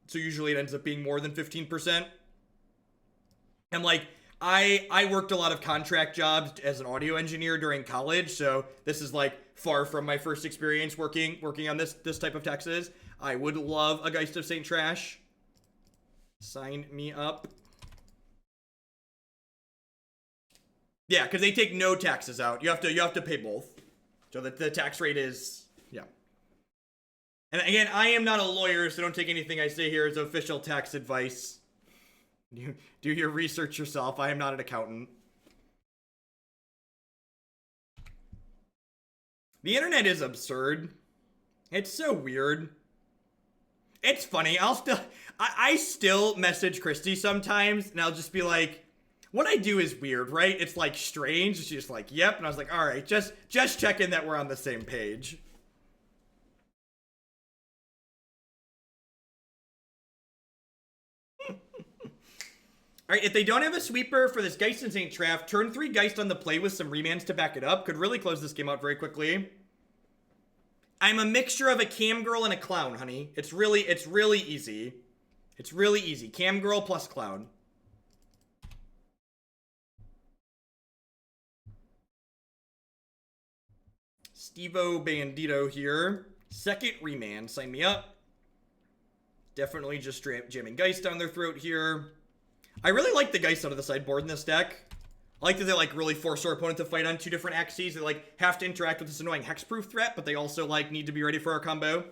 So usually it ends up being more than 15%. And like, I worked a lot of contract jobs as an audio engineer during college. So this is like far from my first experience working on this type of taxes. I would love a Geist of Saint Trash. Sign me up. Yeah, because they take no taxes out. You have to pay both. So the tax rate is, yeah. And again, I am not a lawyer, so don't take anything I say here as official tax advice. Do your research yourself. I am not an accountant. The internet is absurd. It's so weird. It's funny. I still message Christy sometimes, and I'll just be like, what I do is weird, right? It's like strange. She's just like, yep. And I was like, all right, just checking that we're on the same page. All right, if they don't have a sweeper for this Geist and St. Traft, turn 3 Geist on the play with some remands to back it up. Could really close this game out very quickly. I'm a mixture of a cam girl and a clown, honey. It's really easy. It's really easy. Cam girl plus clown. Stevo Bandito here. Second remand. Sign me up. Definitely just jamming Geist down their throat here. I really like the Geist out of the sideboard in this deck. I like that they like really force our opponent to fight on 2 different axes. They like have to interact with this annoying hexproof threat, but they also like need to be ready for our combo.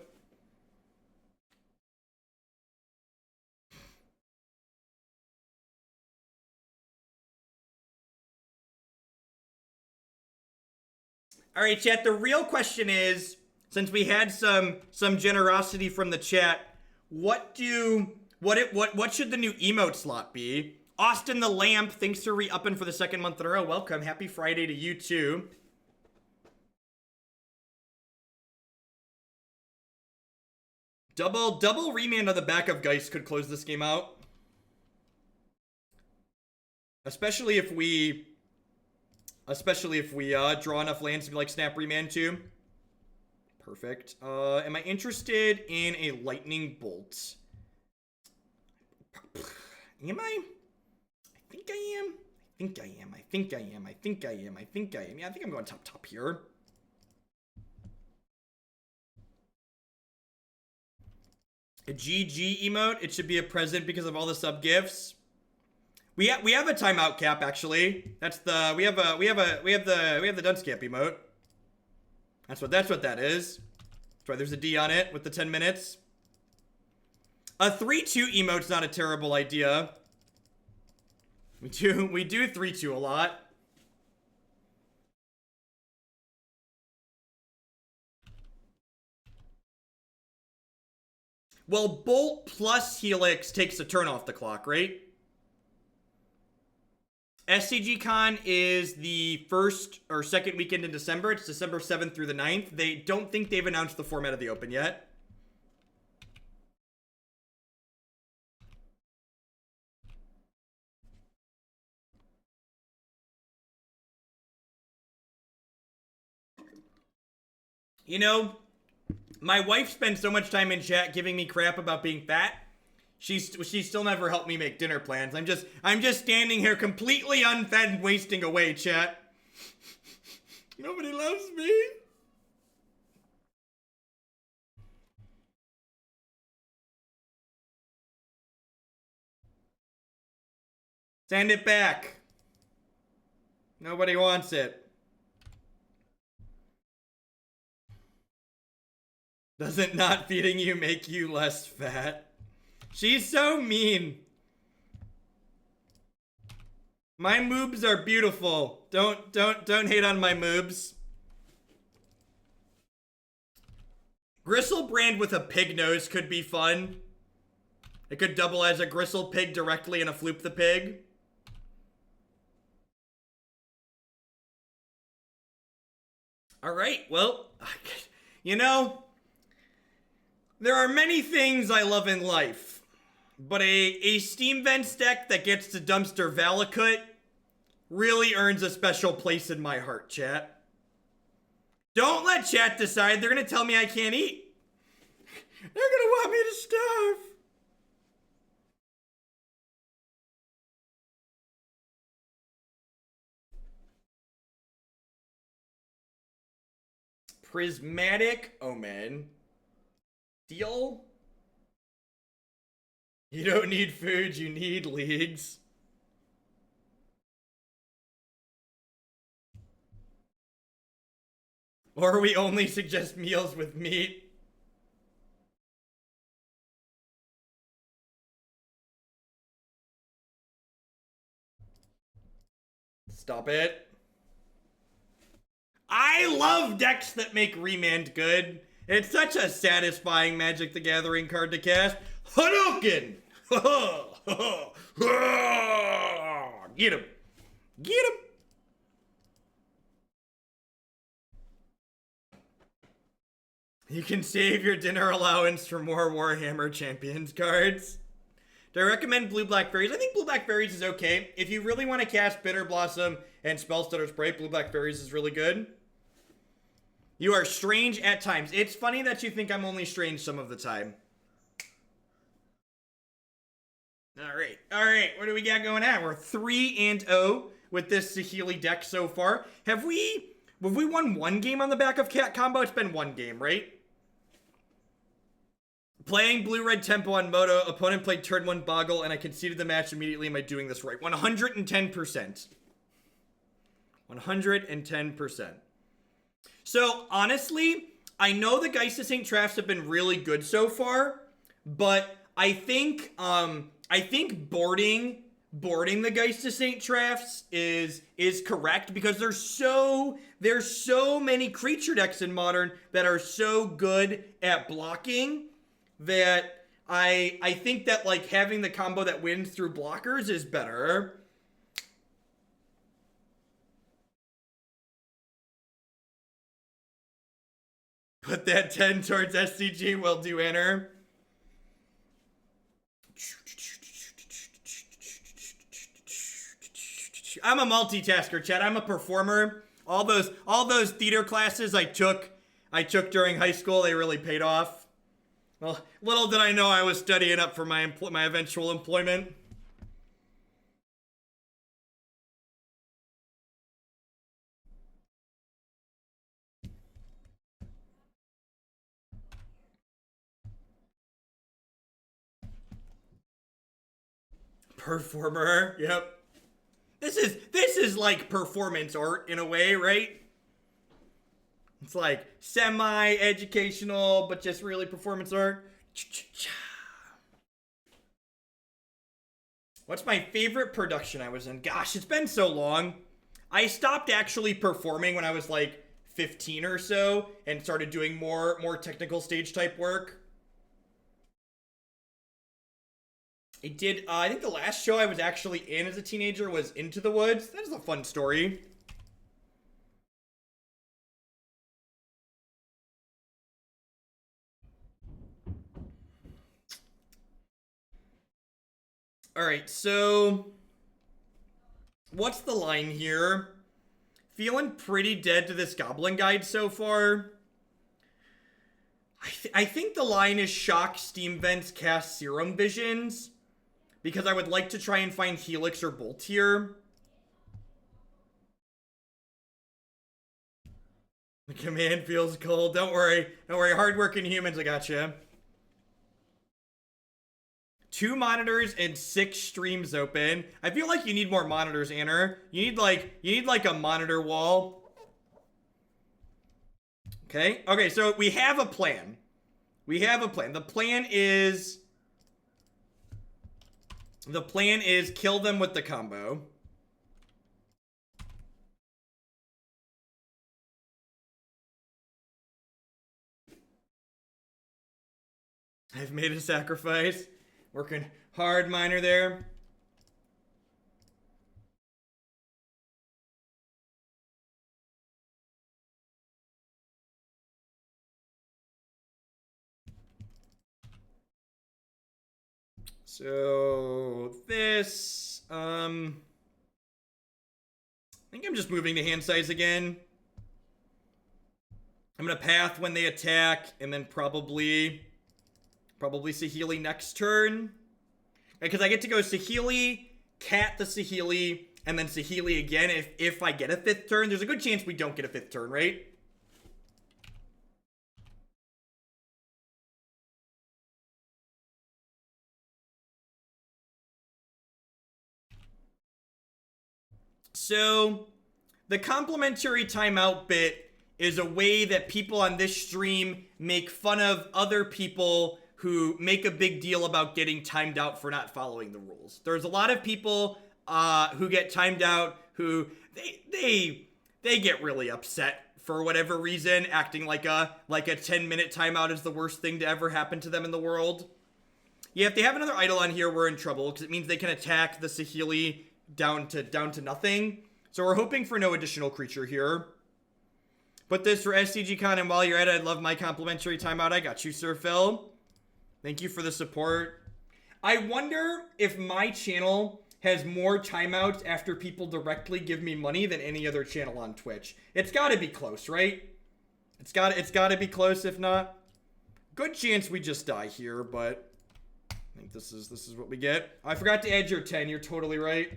All right, chat, the real question is, since we had some generosity from the chat, what should the new emote slot be? Austin the Lamp, thanks for re-upping for the 2nd month in a row. Welcome. Happy Friday to you too. Double remand on the back of Geist could close this game out. Especially if we draw enough lands to be like snap remand too. Perfect. Am I interested in a lightning bolt? Am I? I think I am. I think I am. Yeah, I think I'm going top here. A GG emote. It should be a present because of all the sub gifts. We have a timeout cap actually. That's the we have the dunce cap emote. That's what that is. That's why there's a D on it with the 10 minutes. A 3-2 emote's not a terrible idea. We do 3-2 a lot. Well, Bolt plus Helix takes a turn off the clock, right? SCG Con is the 1st or 2nd weekend in December. It's December 7th through the 9th. They don't think they've announced the format of the Open yet. You know, my wife spends so much time in chat giving me crap about being fat. She still never helped me make dinner plans. I'm just standing here completely unfed and wasting away, chat. Nobody loves me. Send it back. Nobody wants it. Doesn't not feeding you make you less fat? She's so mean. My moobs are beautiful. Don't hate on my moobs. Gristlebrand with a pig nose could be fun. It could double as a gristle pig directly and a floop the pig. All right, well, you know, there are many things I love in life, but a Steam Vents deck that gets to Dumpster Valakut really earns a special place in my heart, chat. Don't let chat decide. They're going to tell me I can't eat. They're going to want me to starve. Prismatic Omen. Deal? You don't need food, you need leagues. Or we only suggest meals with meat. Stop it. I love decks that make Remand good. It's such a satisfying Magic the Gathering card to cast. Hadouken! Get him. Get him. You can save your dinner allowance for more Warhammer Champions cards. Do I recommend Blue-Black Fairies? I think Blue-Black Fairies is okay. If you really want to cast Bitter Blossom and Spellstutter Spray, Blue-Black Fairies is really good. You are strange at times. It's funny that you think I'm only strange some of the time. Alright, what do we got going on? We're 3-0 with this Saheeli deck so far. Have we won one game on the back of Cat Combo? It's been one game, right? Playing Blue-Red Tempo on Moto, opponent played turn 1 Boggle, and I conceded the match immediately. Am I doing this right? 110%. 110%. So, honestly, I know the Geist of St. Trafts have been really good so far, but I think boarding the Geist of St. Trafts is correct because there's so many creature decks in Modern that are so good at blocking that I think that, like, having the combo that wins through blockers is better. Put that 10 towards SCG, will do enter. I'm a multitasker, Chad. I'm a performer. All those theater classes I took during high school, they really paid off. Well, little did I know I was studying up for my eventual employment. Performer, yep. This is like performance art in a way, right? It's like semi-educational, but just really performance art. What's my favorite production I was in? Gosh, it's been so long. I stopped actually performing when I was like 15 or so and started doing more technical stage type work. I think the last show I was actually in as a teenager was Into the Woods. That is a fun story. Alright, so what's the line here? Feeling pretty dead to this Goblin Guide so far. I think the line is shock Steam Vents cast Serum Visions, because I would like to try and find Helix or Bolt here. The command feels cold. Don't worry. Hardworking humans, I gotcha. 2 monitors and 6 streams open. I feel like you need more monitors, Anner. You need like a monitor wall. Okay, so we have a plan. The plan is kill them with the combo. I've made a sacrifice. Working hard, Miner, there. So this, I think I'm just moving the hand size again. I'm gonna path when they attack, and then probably Saheeli next turn. Because I get to go Saheeli, Cat the Saheeli, and then Saheeli again if I get a 5th turn. There's a good chance we don't get a 5th turn, right? So, the complimentary timeout bit is a way that people on this stream make fun of other people who make a big deal about getting timed out for not following the rules. There's a lot of people who get timed out who they get really upset for whatever reason, acting like a 10-minute timeout is the worst thing to ever happen to them in the world. Yeah, if they have another idol on here, we're in trouble because it means they can attack the Saheeli down to nothing. So we're hoping for no additional creature here. Put this for SCG Con, and while you're at it, I'd love my complimentary timeout. I got you, Sir Phil. Thank you for the support. I wonder if my channel has more timeouts after people directly give me money than any other channel on Twitch. It's got to be close, right? It's got to be close. If not, good chance we just die here. But I think this is what we get. I forgot to add your 10. You're totally right.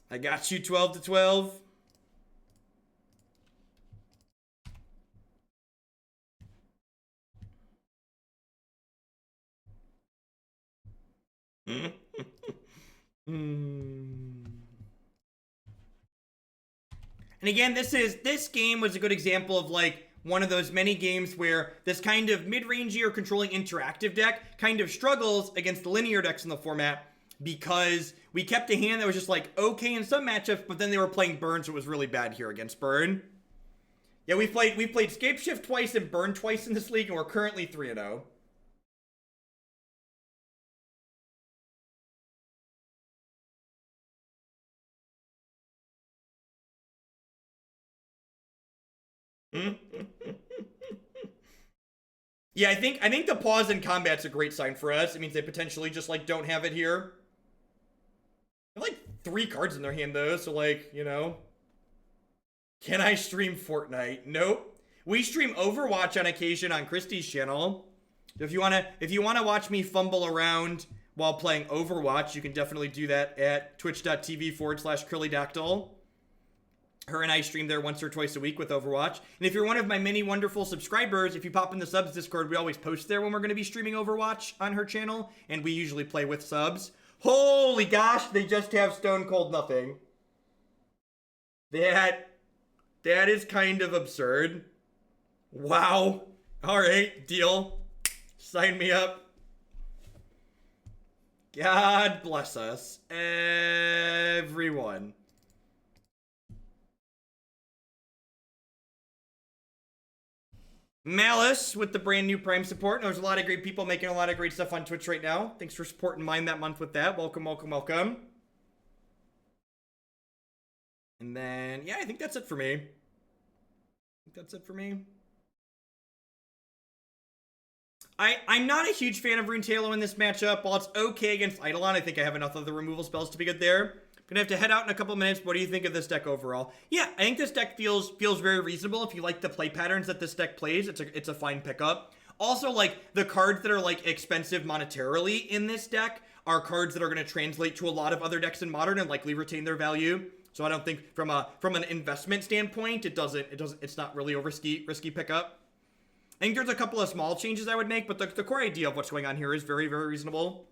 I got you 12 to 12. And again, this game was a good example of like one of those many games where this kind of mid-rangey or controlling interactive deck kind of struggles against the linear decks in the format because we kept a hand that was just like okay in some matchups, but then they were playing Burn, so it was really bad here against Burn. Yeah, we played Scape Shift twice and Burn twice in this league, and we're currently 3-0. Yeah, I think the pause in combat's a great sign for us. It means they potentially just like don't have it here. They have like 3 cards in their hand though, so like, you know. Can I stream Fortnite? Nope. We stream Overwatch on occasion on Christie's channel. If you wanna watch me fumble around while playing Overwatch, you can definitely do that at twitch.tv/curlydactyl. Her and I stream there once or twice a week with Overwatch. And if you're one of my many wonderful subscribers, if you pop in the subs Discord, we always post there when we're going to be streaming Overwatch on her channel. And we usually play with subs. Holy gosh, they just have Stone Cold Nothing. That is kind of absurd. Wow. Alright, deal. Sign me up. God bless us, everyone. Malice with the brand new Prime support. There's a lot of great people making a lot of great stuff on Twitch right now. Thanks for supporting mine that month with that. Welcome, welcome, welcome. And then, yeah, I think that's it for me. I'm not a huge fan of Rune Taillow in this matchup. While it's okay against Eidolon, I think I have enough of the removal spells to be good there. Gonna have to head out in a couple minutes. What do you think of this deck overall? Yeah, I think this deck feels very reasonable. If you like the play patterns that this deck plays, it's a fine pickup. Also, like, the cards that are, like, expensive monetarily in this deck are cards that are going to translate to a lot of other decks in Modern and likely retain their value. So I don't think from an investment standpoint, it's not really a risky pickup. I think there's a couple of small changes I would make, but the core idea of what's going on here is very, very reasonable.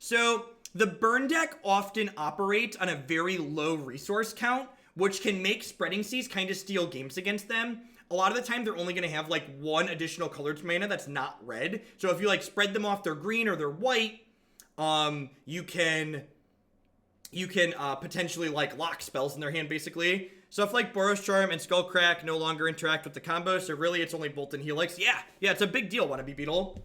So the burn deck often operates on a very low resource count, which can make Spreading Seas kind of steal games against them. A lot of the time, they're only going to have like one additional colored mana that's not red. So if you like spread them off their green or their white, you can potentially like lock spells in their hand basically. Stuff like Boros Charm and Skullcrack no longer interact with the combo, so really it's only Bolt and Helix. Yeah, it's a big deal, Wannabe Beetle.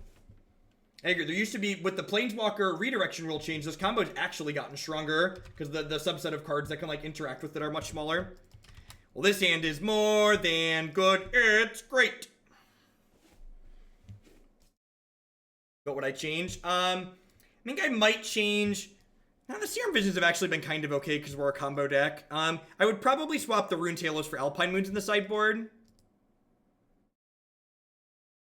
I agree. There used to be, with the Planeswalker redirection rule change, this combo's actually gotten stronger because the subset of cards that can like interact with it are much smaller. Well, this hand is more than good. It's great. What would I change? I think I might change. Now, the Serum Visions have actually been kind of okay because we're a combo deck. I would probably swap the Rune Taillows for Alpine Moons in the sideboard.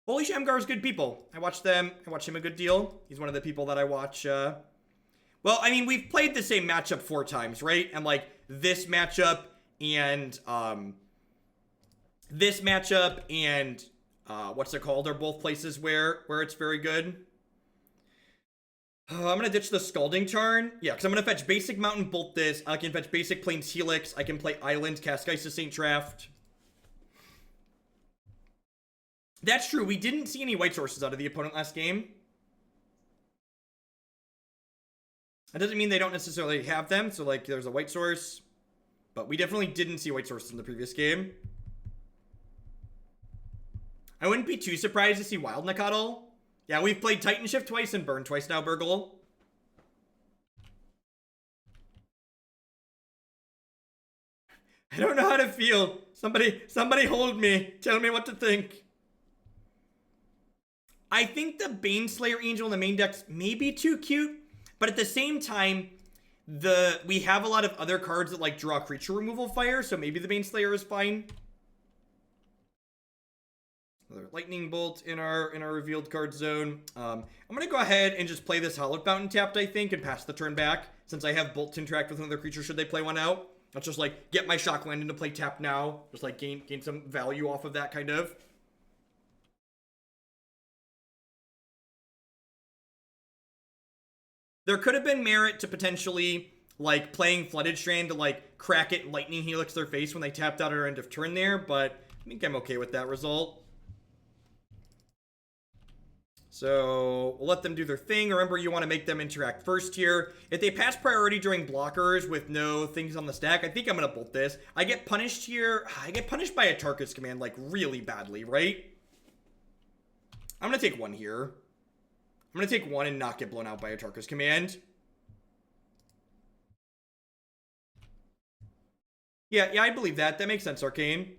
Holy Shamgar's good people. I watch him a good deal. He's one of the people that I watch. Well, I mean, we've played the same matchup 4 times, right? And like this matchup and what's it called? Are both places where it's very good. I'm gonna ditch the Scalding Tarn. Yeah, because I'm gonna fetch basic Mountain Bolt this. I can fetch basic Plains Helix. I can play Island, cast Geist of St. Traft. That's true. We didn't see any white sources out of the opponent last game. That doesn't mean they don't necessarily have them. So, like, there's a white source. But we definitely didn't see white sources in the previous game. I wouldn't be too surprised to see Wild Nacatl. Yeah, we've played Titan Shift twice and Burn twice now, Burgle. I don't know how to feel. Somebody hold me. Tell me what to think. I think the Baneslayer Angel in the main decks may be too cute, but at the same time, we have a lot of other cards that like draw creature removal fire, so maybe the Baneslayer is fine. Another lightning bolt in our revealed card zone. I'm gonna go ahead and just play this Hallowed Fountain tapped, I think, and pass the turn back, since I have Bolt to interact with another creature should they play one out. Let's just like get my shock land into play tap now. Just like gain some value off of that kind of. There could have been merit to potentially like playing Flooded Strand to like crack it, Lightning Helix their face when they tapped out at our end of turn there, but I think I'm okay with that result. So we'll let them do their thing. Remember, you want to make them interact first here. If they pass priority during blockers with no things on the stack, I think I'm going to bolt this. I get punished here. I get punished by a Tarkus command like really badly, right? I'm going to take one here. I'm going to take one and not get blown out by a Tarkus command. Yeah, I believe that. That makes sense, Arcane.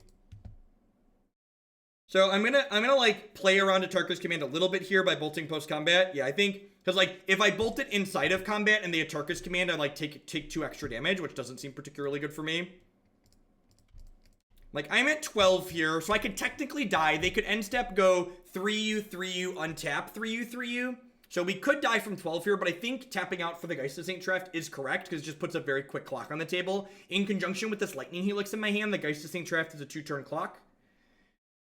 So I'm gonna like play around a Tarkus command a little bit here by bolting post combat. Yeah, I think because like if I bolt it inside of combat and the Tarkus command, I like take 2 extra damage, which doesn't seem particularly good for me. Like I'm at 12 here, so I could technically die. They could end step go 3U, 3U, untap 3U, 3U. So we could die from 12 here, but I think tapping out for the Geist of St. Traft is correct because it just puts a very quick clock on the table. In conjunction with this Lightning Helix in my hand, the Geist of St. Traft is a 2-turn clock.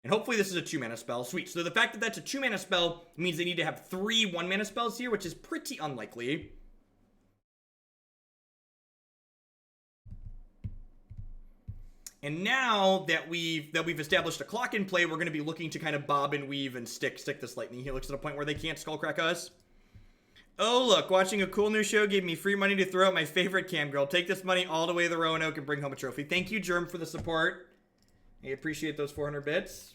And hopefully this is a 2-mana spell. Sweet. So the fact that that's a 2-mana spell means they need to have 3 1-mana spells here, which is pretty unlikely. And now that we've established a clock in play, we're going to be looking to kind of bob and weave and stick this Lightning Helix to a point where they can't skullcrack us. Oh, look, watching a cool new show gave me free money to throw at my favorite cam girl. Take this money all the way to the Roanoke and bring home a trophy. Thank you, Germ, for the support. I appreciate those 400 bits.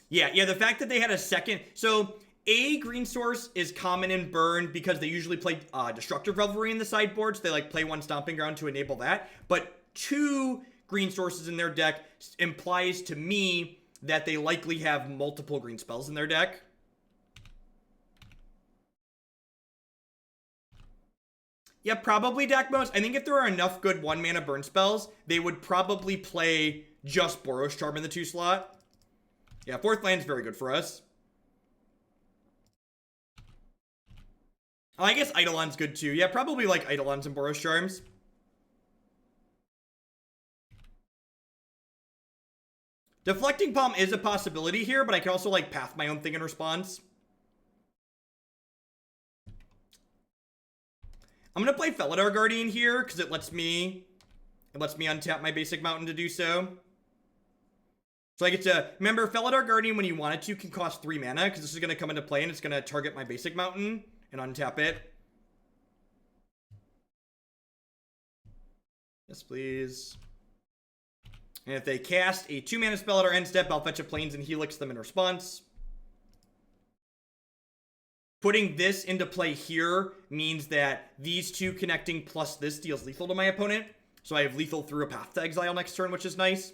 Yeah, the fact that they had a second... So, a green source is common in Burn because they usually play Destructive Revelry in the sideboard, so they like play 1 Stomping Ground to enable that. But 2 green sources in their deck implies to me that they likely have multiple green spells in their deck. Yeah, probably Dakmos. I think if there are enough good 1-mana burn spells, they would probably play just Boros Charm in the 2 slot. Yeah, 4th land's very good for us. Oh, I guess Eidolon's good too. Yeah, probably like Eidolons and Boros Charms. Deflecting Palm is a possibility here, but I can also like path my own thing in response. I'm gonna play Felidar Guardian here because it lets me untap my basic mountain to do so. So I get to remember Felidar Guardian when you want it to can cost 3 mana because this is gonna come into play and it's gonna target my basic mountain and untap it. Yes, please. And if they cast a 2-mana spell at our end step, I'll fetch a Plains and Helix them in response. Putting this into play here means that these 2 connecting plus this deals lethal to my opponent. So I have lethal through a Path to Exile next turn, which is nice.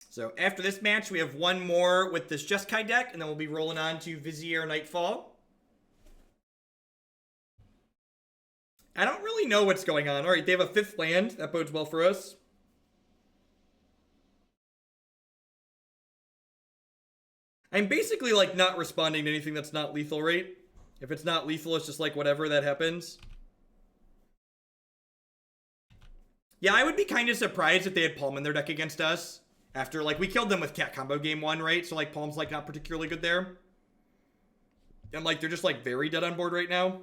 So after this match, we have 1 more with this Jeskai deck, and then we'll be rolling on to Vizier Nightfall. I don't really know what's going on. All right, they have a 5th land. That bodes well for us. I'm basically, like, not responding to anything that's not lethal, right? If it's not lethal, it's just like, whatever, that happens. Yeah, I would be kind of surprised if they had Palm in their deck against us. After, like, we killed them with Cat Combo game 1, right? So, like, Palm's, like, not particularly good there. And, like, they're just, like, very dead on board right now.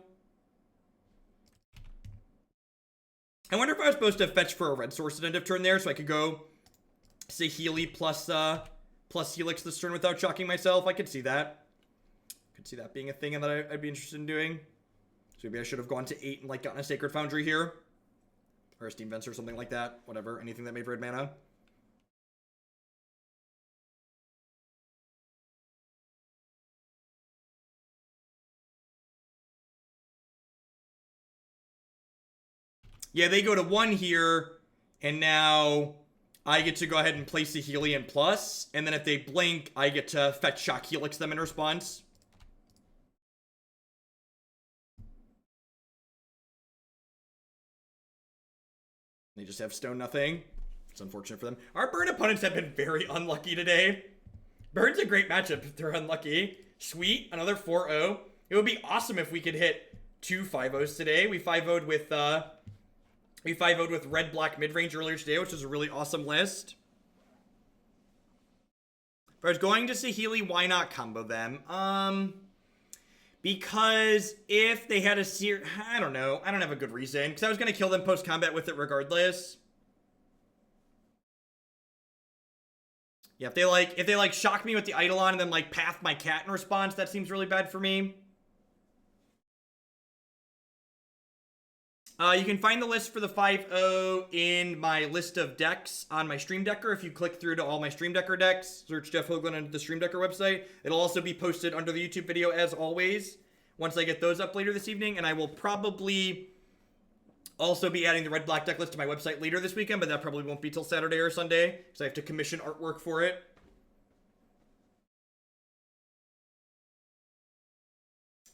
I wonder if I was supposed to fetch for a red source at end of turn there, so I could go Saheeli plus Helix this turn without shocking myself. I could see that. Could see that being a thing that I'd be interested in doing. So maybe I should have gone to 8 and like gotten a Sacred Foundry here. Or a Steam Vents or something like that. Whatever. Anything that made red mana. Yeah, they go to 1 here. And now I get to go ahead and place a Saheeli in plus. And then if they blink, I get to fetch Shock Helix them in response. They just have stone nothing. It's unfortunate for them. Our bird opponents have been very unlucky today. Bird's a great matchup if they're unlucky. Sweet, another 4-0. It would be awesome if we could hit 2 5-0s today. We 5-0'd with red black mid-range earlier today, which is a really awesome list. If I was going to Saheeli, why not combo them? Because if they had a I don't know. I don't have a good reason. Because I was going to kill them post-combat with it regardless. Yeah, if they like shock me with the Eidolon and then like path my cat in response, that seems really bad for me. You can find the list for the 5-0 in my list of decks on my Stream Decker. If you click through to all my Stream Decker decks, search Jeff Hoagland on the Stream Decker website. It'll also be posted under the YouTube video as always, once I get those up later this evening. And I will probably also be adding the red-black deck list to my website later this weekend, but that probably won't be till Saturday or Sunday, because I have to commission artwork for it.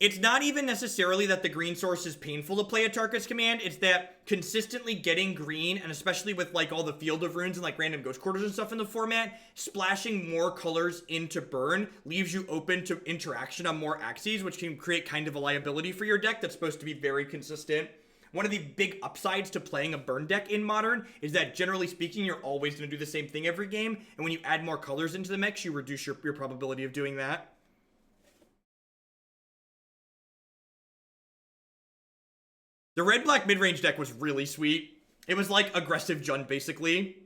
It's not even necessarily that the green source is painful to play at Tarka's command. It's that consistently getting green, and especially with like all the Field of Runes and like random Ghost Quarters and stuff in the format, splashing more colors into burn leaves you open to interaction on more axes, which can create kind of a liability for your deck that's supposed to be very consistent. One of the big upsides to playing a burn deck in Modern is that, generally speaking, you're always going to do the same thing every game, and when you add more colors into the mix, you reduce your probability of doing that. The red-black mid-range deck was really sweet. It was like aggressive Jund, basically.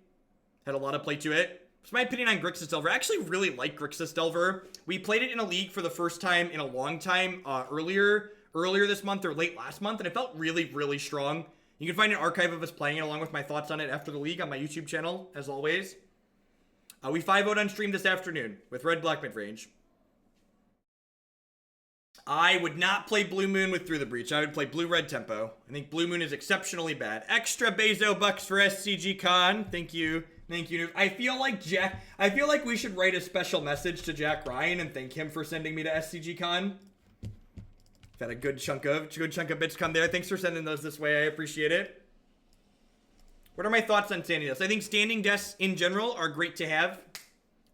Had a lot of play to it. What's my opinion on Grixis Delver? I actually really like Grixis Delver. We played it in a league for the first time in a long time earlier this month or late last month, and it felt really, really strong. You can find an archive of us playing it along with my thoughts on it after the league on my YouTube channel, as always. We 5-0'd on stream this afternoon with red-black mid-range. I would not play Blue Moon with Through the Breach. I would play Blue-Red Tempo. I think Blue Moon is exceptionally bad. Extra Bezo bucks for SCG Con. Thank you. Thank you. I feel like we should write a special message to Jack Ryan and thank him for sending me to SCG Con. I've had a good chunk of bits come there. Thanks for sending those this way. I appreciate it. What are my thoughts on standing desks? I think standing desks in general are great to have.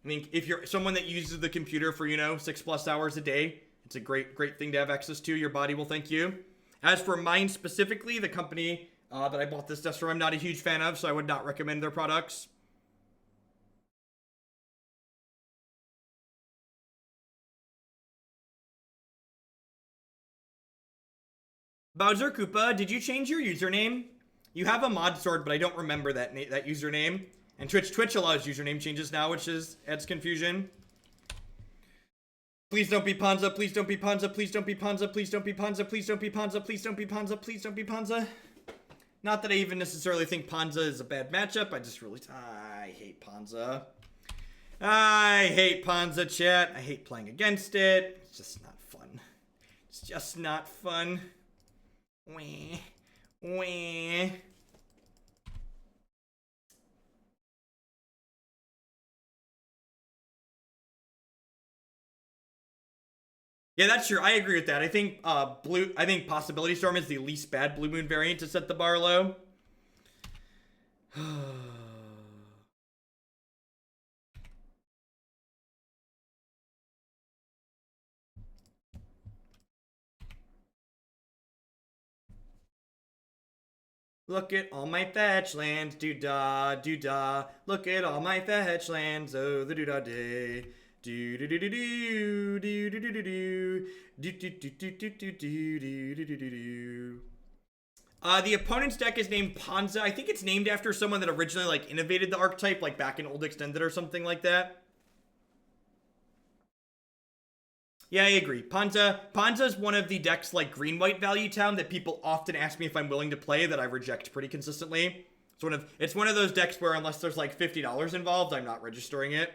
I think if you're someone that uses the computer for, 6+ hours a day, it's a great thing to have access to. Your body will thank you. As for mine specifically, the company that I bought this desk from, I'm not a huge fan of, so I would not recommend their products. Bowser Koopa, did you change your username? You have a mod sword, but I don't remember that username. And Twitch allows username changes now, which adds confusion. Please don't be Ponza, please don't be Ponza, please don't be Ponza, please don't be Ponza, please don't be Ponza, please don't be Ponza, please don't be Ponza. Not that I even necessarily think Ponza is a bad matchup, I hate Ponza. I hate Ponza, chat. I hate playing against it. It's just not fun. It's just not fun. Wah. Wah. Yeah, that's true. I agree with that. I think Possibility Storm is the least bad Blue Moon variant to set the bar low. Look at all my fetch lands, doo-da, doo-da. Look at all my fetch lands, oh, the doo-da day. Do do do do do do do do do do do do do do do do do do do do. The opponent's deck is named Ponza. I think it's named after someone that originally, like, innovated the archetype, like, back in Old Extended or something like that. Yeah, I agree. Ponza is one of the decks, like, green-white value town that people often ask me if I'm willing to play that I reject pretty consistently. It's one of those decks where unless there's, like, $50 involved, I'm not registering it.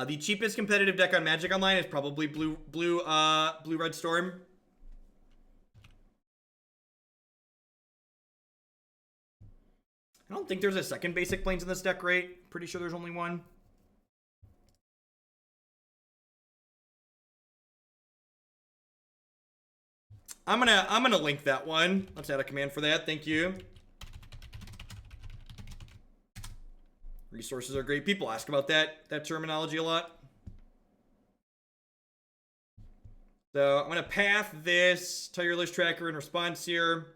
The cheapest competitive deck on Magic Online is probably Blue-Red Storm. I don't think there's a second basic plains in this deck, right? Pretty sure there's only one. I'm gonna link that one. Let's add a command for that. Thank you. Resources are great. People ask about that terminology a lot. So I'm gonna path this tireless tracker in response here.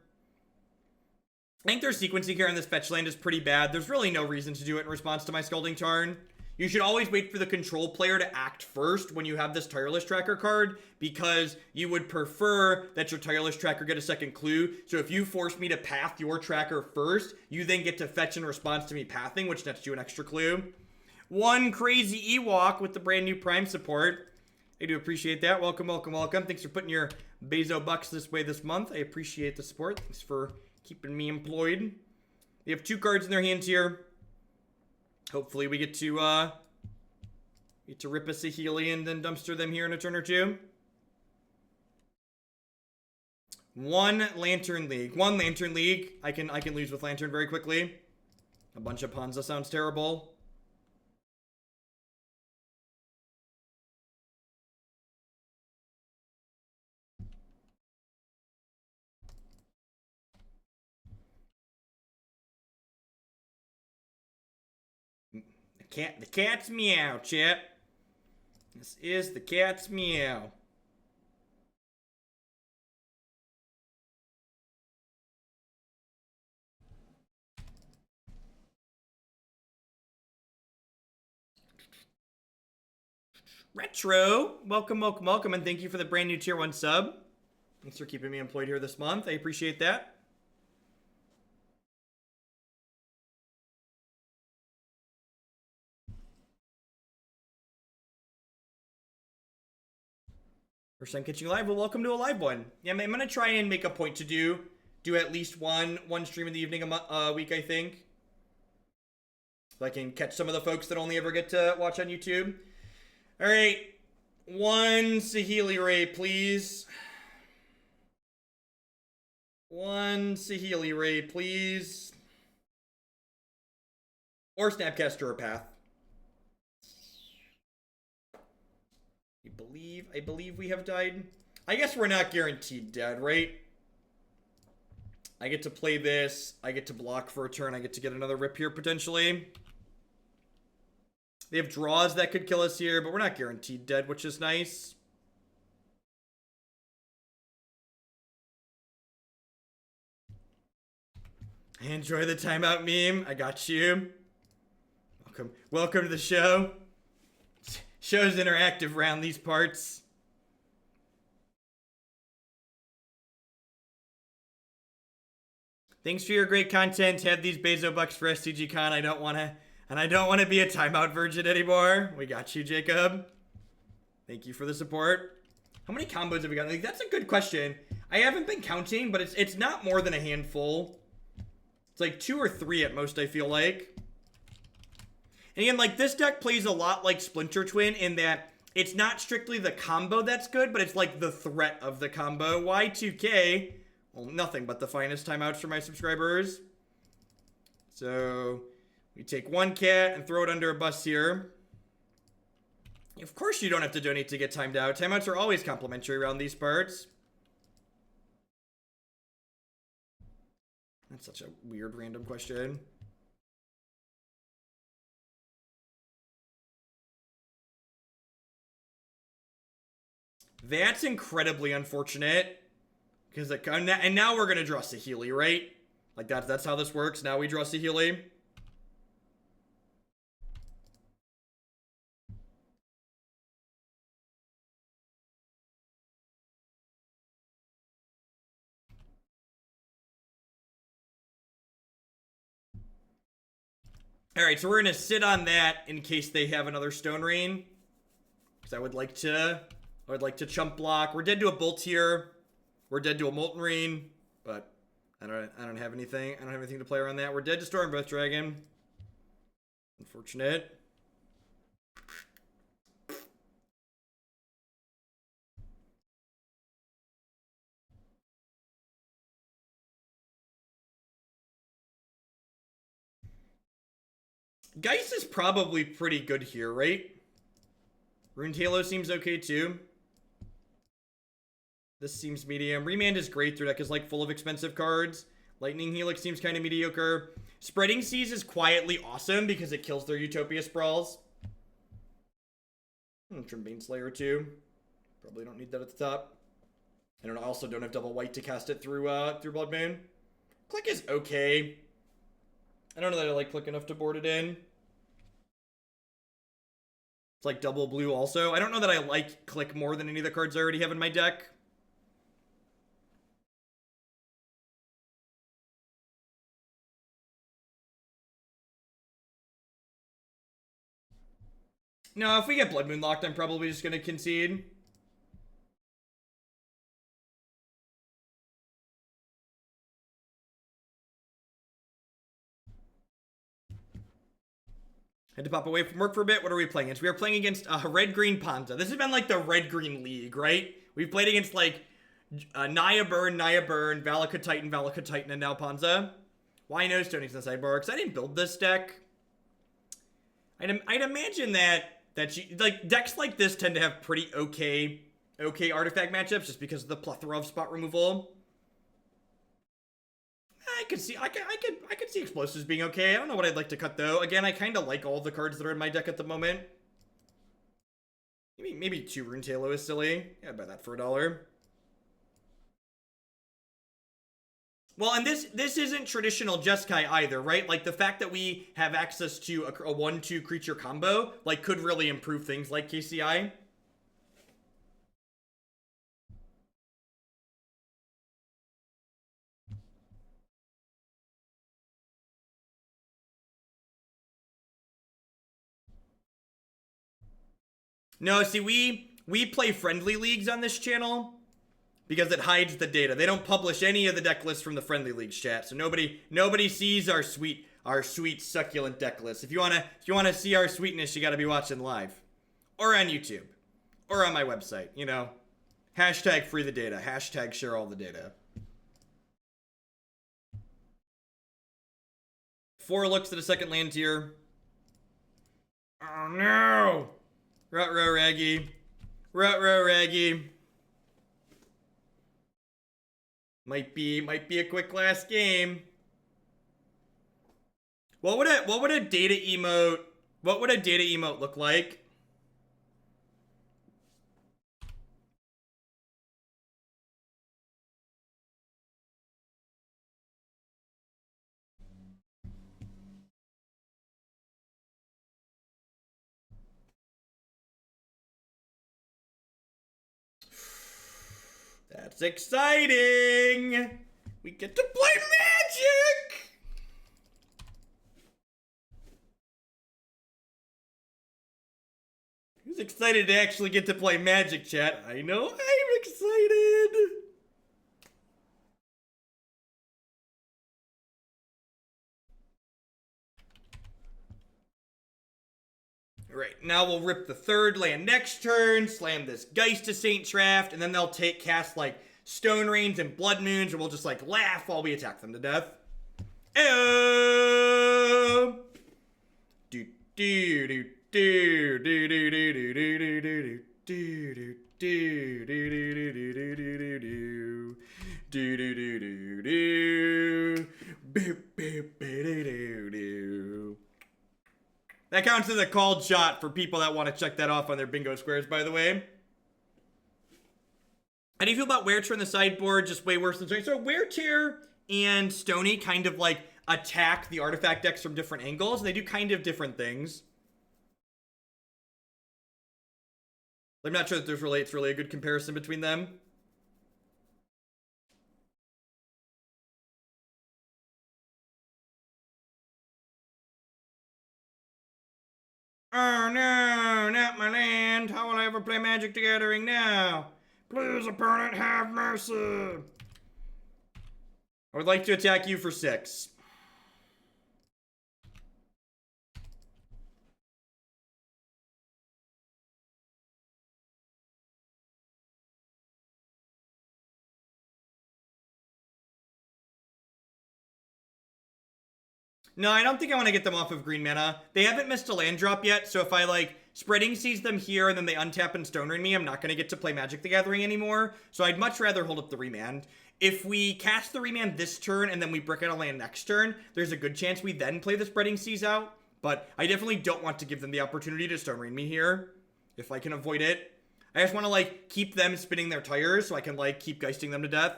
I think their sequencing here on this fetch land is pretty bad. There's really no reason to do it in response to my Scalding Tarn. You should always wait for the control player to act first when you have this Tireless Tracker card, because you would prefer that your Tireless Tracker get a second clue. So if you force me to path your tracker first, you then get to fetch in response to me pathing, which nets you an extra clue. One crazy Ewok with the brand new Prime support. I do appreciate that. Welcome, welcome, welcome. Thanks for putting your Bezo bucks this way this month. I appreciate the support. Thanks for keeping me employed. They have 2 cards in their hands here. Hopefully we get to rip a Saheeli and then dumpster them here in a turn or two. 1 Lantern League. 1 Lantern League. I can lose with Lantern very quickly. A bunch of Ponza sounds terrible. The cat's meow, chat. This is the cat's meow. Retro, welcome, welcome, welcome, and thank you for the brand new tier 1 sub. Thanks for keeping me employed here this month. I appreciate that. First time catching live. Well, welcome to a live one. Yeah, I'm gonna try and make a point to do at least one stream in the evening a week, I think. So I can catch some of the folks that only ever get to watch on YouTube. All right, 1 Saheeli Rai, please. 1 Saheeli Rai, please. Or Snapcaster or Path. I believe we have died. I guess we're not guaranteed dead, right? I get to play this. I get to block for a turn. I get to get another rip here, potentially. They have draws that could kill us here, but we're not guaranteed dead, which is nice. Enjoy the timeout meme. I got you. Welcome to the show. Show's interactive around these parts. Thanks for your great content. Have these Bezo bucks for STG Con. I don't want to be a timeout virgin anymore. We got you, Jacob. Thank you for the support. How many combos have we got? Like, that's a good question. I haven't been counting, but it's not more than a handful. It's like 2 or 3 at most, I feel like. And again, like, this deck plays a lot like Splinter Twin in that it's not strictly the combo that's good, but it's like the threat of the combo. Y2K, well, nothing but the finest timeouts for my subscribers. So we take 1 cat and throw it under a bus here. Of course you don't have to donate to get timed out. Timeouts are always complimentary around these parts. That's such a weird random question. That's incredibly unfortunate. Because and now we're gonna draw Saheeli, right? Like that's how this works. Now we draw Saheeli. All right, so we're gonna sit on that in case they have another Stone Rain, because I would like to chump block. We're dead to a Bolt here. We're dead to a Molten Rain, but I don't have anything. I don't have anything to play around that. We're dead to Storm Breath Dragon. Unfortunate. Geist is probably pretty good here, right? Runed Halo seems okay too. This seems medium. Remand is great. Their deck is like full of expensive cards. Lightning Helix seems kind of mediocre. Spreading Seas is quietly awesome because it kills their Utopia Sprawls. Trim Baneslayer too. Probably don't need that at the top. I also don't have double white to cast it through Blood Moon. Clique is okay. I don't know that I like Clique enough to board it in. It's like double blue also. I don't know that I like Clique more than any of the cards I already have in my deck. No, if we get Blood Moon locked, I'm probably just going to concede. Had to pop away from work for a bit. What are we playing against? We are playing against red-green Ponza. This has been like the red-green league, right? We've played against like Naya Burn, Valakut Titan, and now Ponza. Why no Stonings in the sideboard? Because I didn't build this deck. I'd imagine that like decks like this tend to have pretty okay artifact matchups just because of the plethora of spot removal. I could see explosives being okay. I don't know what I'd like to cut though. Again, I kind of like all the cards that are in my deck at the moment. Maybe 2 Runed Halo is silly. Yeah, I'd buy that for $1. Well, and this isn't traditional Jeskai either, right? Like, the fact that we have access to a 1/2 creature combo, like, could really improve things like KCI. No, see, we play friendly leagues on this channel because it hides the data. They don't publish any of the deck lists from the friendly leagues chat, so nobody sees our sweet succulent deck list. If you wanna see our sweetness, you gotta be watching live, or on YouTube, or on my website. You know, hashtag free the data, hashtag share all the data. 4 looks at a second land tier. Oh no! Ruh-roh Raggy. Ruh-roh Raggy. Might be a quick last game. What would a data emote look like? That's exciting! We get to play Magic! Who's excited to actually get to play Magic, chat? I know I'm excited! Alright, now we'll rip the 3rd land next turn, slam this Geist to Saint Traft, and then they'll cast like Stone Rains and Blood Moons, and we'll just like laugh while we attack them to death. Ayo! Do do do do do do do do do do do do do do. That counts as a called shot for people that want to check that off on their bingo squares, by the way. How do you feel about Wear Tear in the sideboard? Just way worse than Stony. So Wear Tear and Stony kind of like attack the artifact decks from different angles. They do kind of different things. I'm not sure that it's really a good comparison between them. Oh no, not my land. How will I ever play Magic the Gathering now? Please, opponent, have mercy. I would like to attack you for 6. No, I don't think I want to get them off of green mana. They haven't missed a land drop yet, so if I, like, Spreading Seas them here and then they untap and Stone Rain me, I'm not going to get to play Magic the Gathering anymore, so I'd much rather hold up the Remand. If we cast the Remand this turn and then we brick out a land next turn, there's a good chance we then play the Spreading Seas out, but I definitely don't want to give them the opportunity to Stone Rain me here, if I can avoid it. I just want to, like, keep them spinning their tires so I can, like, keep Geisting them to death.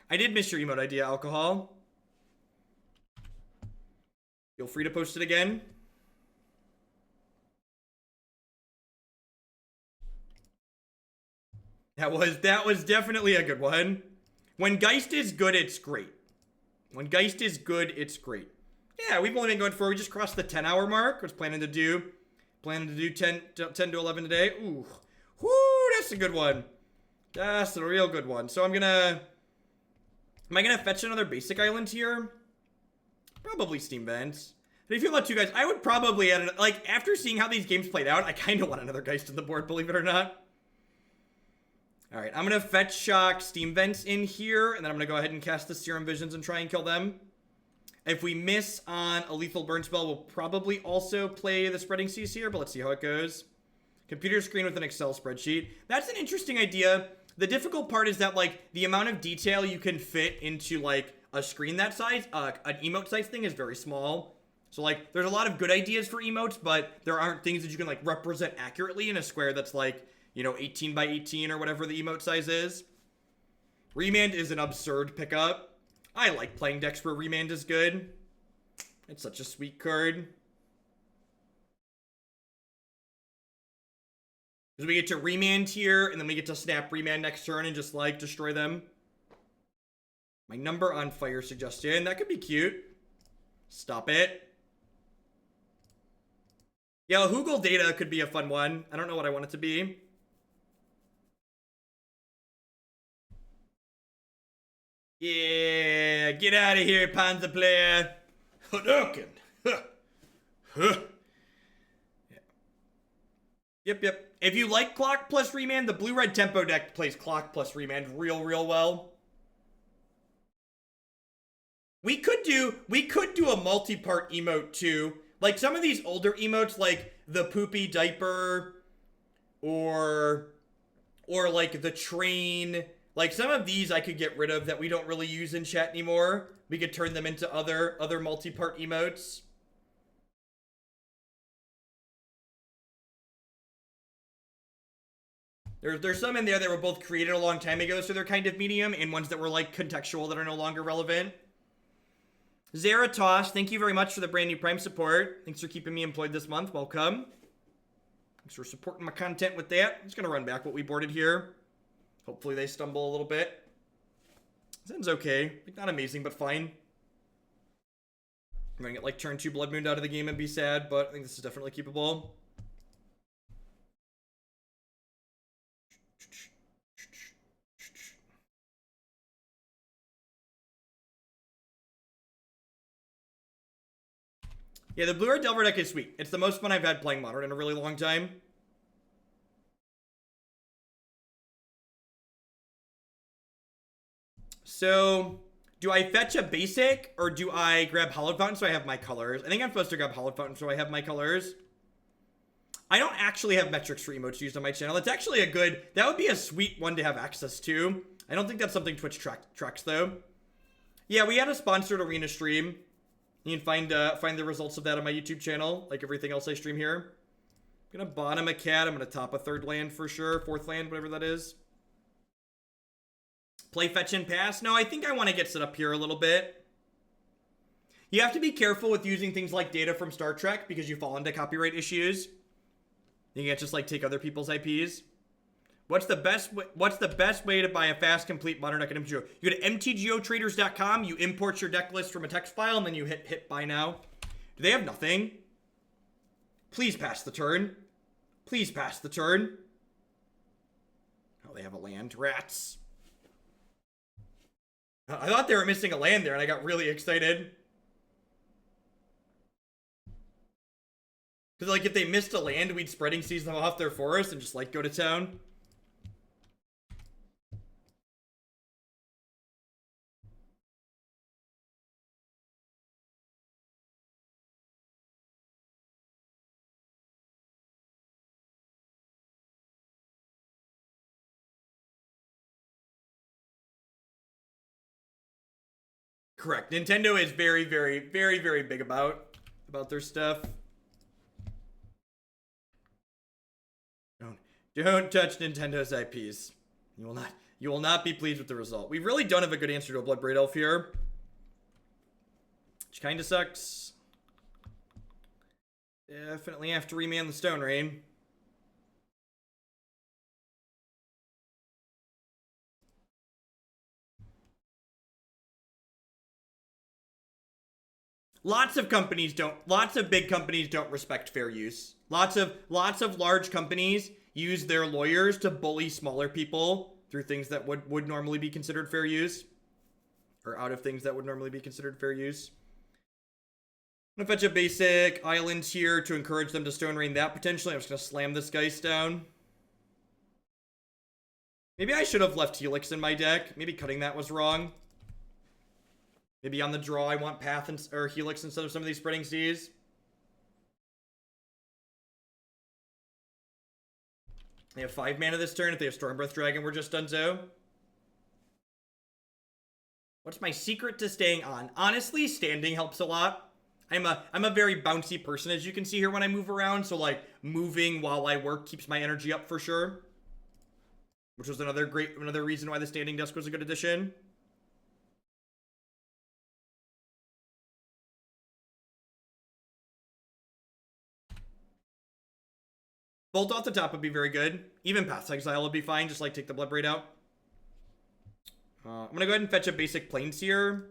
I did miss your emote idea, Alcohol. Feel free to post it again. That was definitely a good one. When Geist is good, it's great. When Geist is good, it's great. Yeah, we've only been going for, we just crossed the 10-hour mark. I was planning to do 10 to 11 today. Ooh. Whoo, that's a good one. That's a real good one. So am I gonna fetch another basic island here? Probably Steam Vents. How do you feel about 2 guys? I would probably add, like, after seeing how these games played out, I kind of want another Geist on the board, believe it or not. All right, I'm going to fetch shock Steam Vents in here, and then I'm going to go ahead and cast the Serum Visions and try and kill them. If we miss on a lethal burn spell, we'll probably also play the Spreading Seas here, but let's see how it goes. Computer screen with an Excel spreadsheet. That's an interesting idea. The difficult part is that, like, the amount of detail you can fit into, like, a screen that size, an emote size thing is very small. So, like, there's a lot of good ideas for emotes, but there aren't things that you can, like, represent accurately in a square that's, like, you know, 18 by 18 or whatever the emote size is. Remand is an absurd pickup. I like playing decks where Remand is good. It's such a sweet card. Because we get to Remand here, and then we get to snap Remand next turn and just, like, destroy them. My number on fire suggestion. That could be cute. Stop it. Yeah, Hoogle Data could be a fun one. I don't know what I want it to be. Yeah, get out of here, Ponza player. Hadouken. Huh. Huh. Yep. If you like Clock plus Remand, the blue-red tempo deck plays Clock plus Remand real well. We could do a multi-part emote too. Like some of these older emotes, like the poopy diaper, or like the train. Like some of these I could get rid of that we don't really use in chat anymore. We could turn them into other multi-part emotes. There's some in there that were both created a long time ago, so they're kind of medium, and ones that were like contextual that are no longer relevant. Zeratos, thank you very much for the brand new Prime support. Thanks for keeping me employed this month. Welcome. Thanks for supporting my content with that. I'm just going to run back what we boarded here. Hopefully they stumble a little bit. Zen's okay. Like, not amazing, but fine. I'm going to get, like, turn 2 Blood Moon out of the game and be sad, but I think this is definitely keepable. Yeah, the blue-red Delver deck is sweet. It's the most fun I've had playing Modern in a really long time. So, do I fetch a basic, or do I grab Hallowed Fountain so I have my colors? I think I'm supposed to grab Hallowed Fountain so I have my colors. I don't actually have metrics for emotes used on my channel. It's actually a good... That would be a sweet one to have access to. I don't think that's something Twitch tracks, though. Yeah, we had a sponsored arena stream. You can find the results of that on my YouTube channel, like everything else I stream here. I'm gonna bottom a cat. I'm gonna top a 3rd land for sure. 4th land, whatever that is. Play fetch and pass? No, I think I want to get set up here a little bit. You have to be careful with using things like data from Star Trek because you fall into copyright issues. You can't just like take other people's IPs. What's the best way to buy a fast, complete modern deck at MTGO? You go to mtgotraders.com, you import your deck list from a text file, and then you hit buy now. Do they have nothing? Please pass the turn. Please pass the turn. Oh, they have a land. Rats. I thought they were missing a land there, and I got really excited. Because, like, if they missed a land, we'd spreading seize them off their forest and just, like, go to town. Correct. Nintendo is very, very, very, very big about their stuff. Don't touch Nintendo's IPs. You will not be pleased with the result. We really don't have a good answer to a Bloodbraid Elf here, which kind of sucks. Definitely have to remand the Stone Rain. Lots of big companies don't respect fair use. Lots of large companies use their lawyers to bully smaller people through things that would normally be considered fair use. Or out of things that would normally be considered fair use. I'm gonna fetch a basic island here to encourage them to Stone Rain that potentially. I'm just gonna slam this Geist down. Maybe I should have left Helix in my deck. Maybe cutting that was wrong. Maybe on the draw I want Path or Helix instead of some of these Spreading Seas. They have 5 mana this turn. If they have Stormbreath Dragon, we're just donezo. What's my secret to staying on? Honestly, standing helps a lot. I'm a very bouncy person, as you can see here when I move around. So like moving while I work keeps my energy up for sure. Which was another reason why the standing desk was a good addition. Bolt off the top would be very good. Even Path to Exile would be fine. Just like take the Bloodbraid out. I'm gonna go ahead and fetch a basic Planesseer.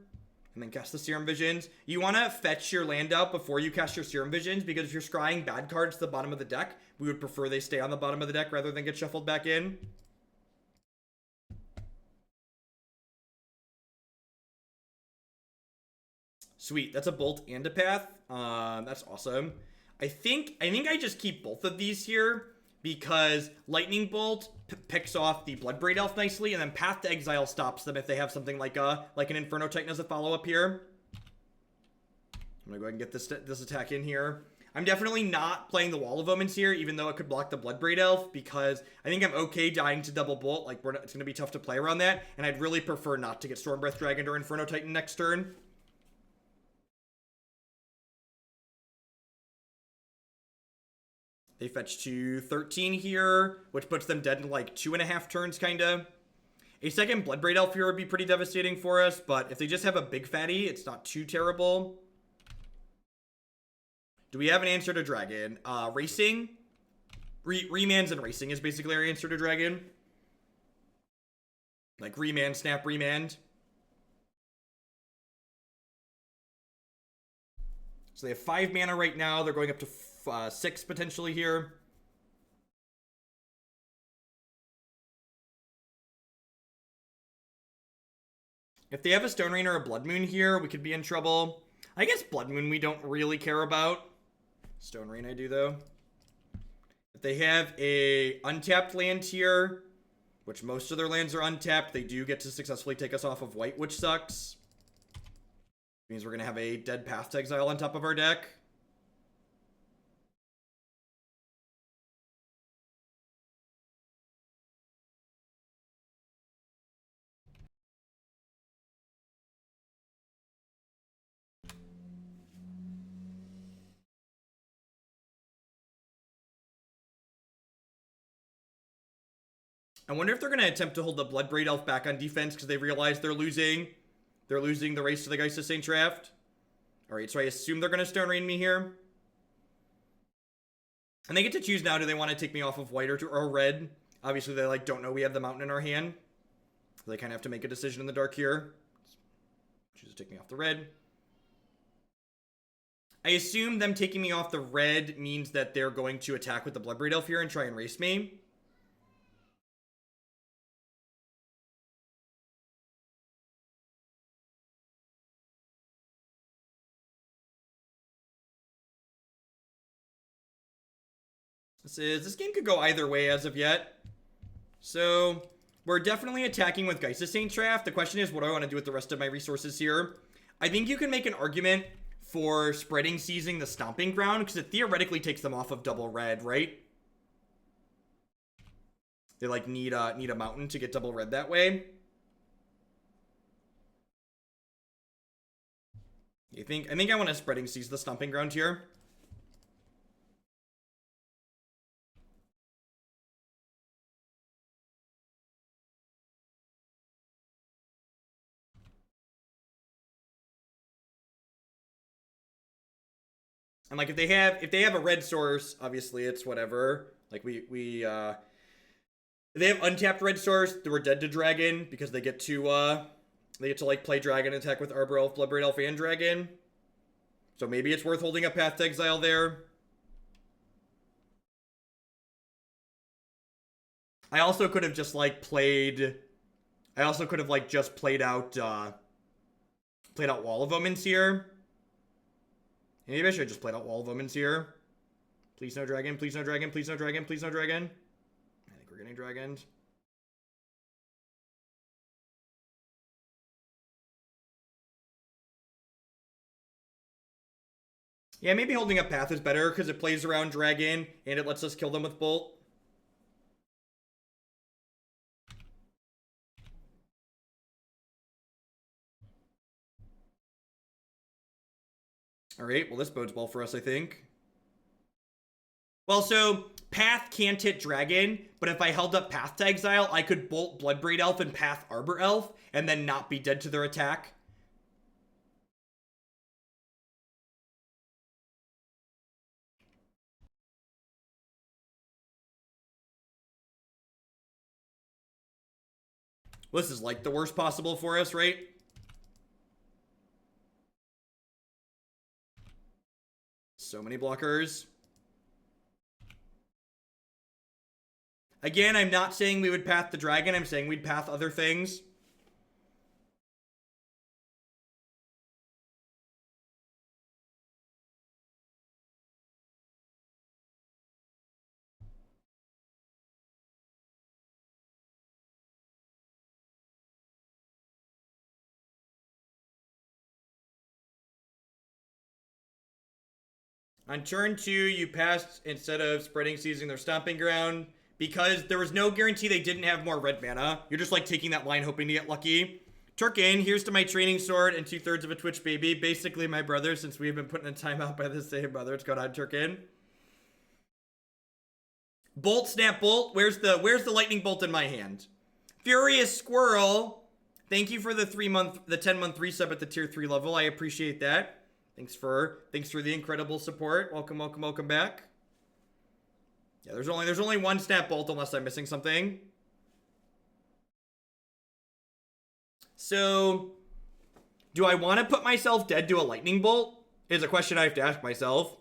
And then cast the Serum Visions. You want to fetch your land out before you cast your Serum Visions, because if you're scrying bad cards to the bottom of the deck, we would prefer they stay on the bottom of the deck rather than get shuffled back in. Sweet, that's a Bolt and a Path. That's awesome. I think I just keep both of these here because Lightning Bolt picks off the Bloodbraid Elf nicely, and then Path to Exile stops them if they have something like an Inferno Titan as a follow-up here. I'm gonna go ahead and get this attack in here. I'm definitely not playing the Wall of Omens here, even though it could block the Bloodbraid Elf, because I think I'm okay dying to double bolt. Like, it's gonna be tough to play around that, and I'd really prefer not to get Stormbreath Dragon or Inferno Titan next turn. They fetch to 13 here, which puts them dead in like 2.5 turns, kinda. A second Bloodbraid Elf here would be pretty devastating for us, but if they just have a big fatty, it's not too terrible. Do we have an answer to Dragon? Racing? Remands and Racing is basically our answer to Dragon. Like Remand, Snap, Remand. So they have 5 mana right now. They're going up to 6 potentially here. If they have a Stone Rain or a Blood Moon here, we could be in trouble. I guess Blood Moon we don't really care about. Stone Rain I do, though. If they have a untapped land here, which most of their lands are untapped, they do get to successfully take us off of white, which sucks. Means we're going to have a dead Path to Exile on top of our deck. I wonder if they're going to attempt to hold the Bloodbraid Elf back on defense because they realize they're losing. They're losing the race to the Geist of St. Traft. Alright, so I assume they're going to Stone Rain me here. And they get to choose now, do they want to take me off of white or red? Obviously, they like don't know we have the mountain in our hand. So they kind of have to make a decision in the dark here. Choose to take me off the red. I assume them taking me off the red means that they're going to attack with the Bloodbraid Elf here and try and race me. This game could go either way as of yet. So, we're definitely attacking with Geist of St. Traft. The question is, what do I want to do with the rest of my resources here? I think you can make an argument for spreading seizing the Stomping Ground, because it theoretically takes them off of double red, right? They, like, need a mountain to get double red that way. I think I want to spreading seize the Stomping Ground here. And like if they have a red source, obviously it's whatever. Like if they have untapped red source, they were dead to dragon because they get to like play dragon attack with Arbor Elf, Bloodbraid Elf, and dragon. So maybe it's worth holding a Path to Exile there. I also could have just like played. I also could have like just played out Wall of Omens here. Maybe I should have just played out Wall of Omens here. Please no dragon, please no dragon, please no dragon, please no dragon. I think we're getting dragoned. Yeah, maybe holding up Path is better because it plays around dragon and it lets us kill them with Bolt. Alright, well this bodes well for us, I think. Well, so, Path can't hit Dragon, but if I held up Path to Exile, I could Bolt Bloodbraid Elf and Path Arbor Elf, and then not be dead to their attack. Well, this is like the worst possible for us, right? So many blockers. Again, I'm not saying we would path the dragon. I'm saying we'd path other things. On turn 2, you passed instead of spreading, seizing their stomping ground. Because there was no guarantee they didn't have more red mana. You're just like taking that line hoping to get lucky. Turkin, here's to my training sword and 2/3 of a Twitch baby. Basically my brother, since we've been putting in time out by the same brother. It's going on, Turkin. Bolt, snap, bolt. Where's the lightning bolt in my hand? Furious Squirrel. Thank you for the 10-month resub at the tier 3 level. I appreciate that. Thanks for the incredible support. Welcome, welcome, welcome back. Yeah, there's only one snap bolt unless I'm missing something. So, do I want to put myself dead to a lightning bolt? Is a question I have to ask myself.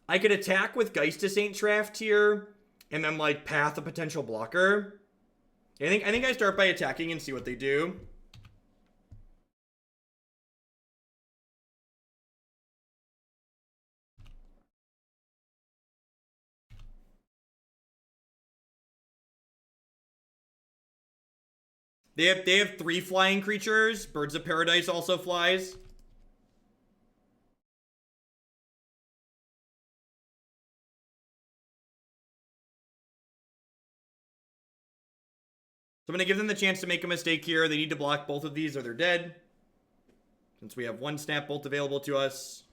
I could attack with Geist of St. Traft here, and then like path a potential blocker. I think I start by attacking and see what they do. They have 3 flying creatures. Birds of Paradise also flies. So I'm going to give them the chance to make a mistake here. They need to block both of these or they're dead. Since we have one snap bolt available to us.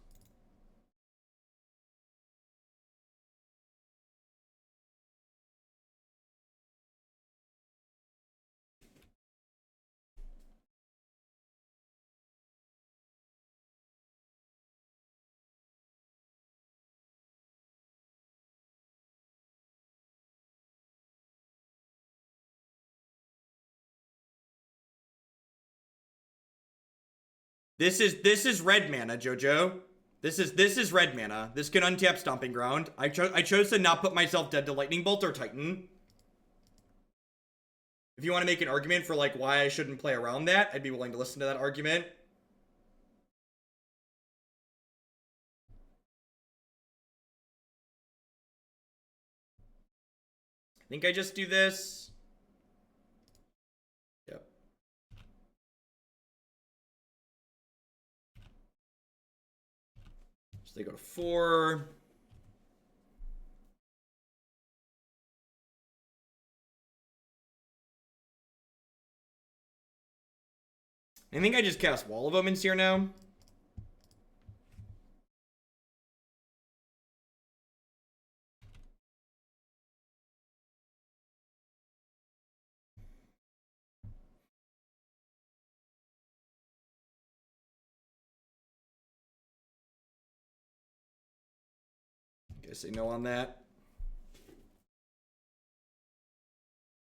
This is red mana, Jojo. This is red mana. This can untap Stomping Ground. I chose to not put myself dead to Lightning Bolt or Titan. If you want to make an argument for like why I shouldn't play around that, I'd be willing to listen to that argument. I think I just do this. Yep. So they go to 4. I think I just cast Wall of Omens here now. Guess say no on that.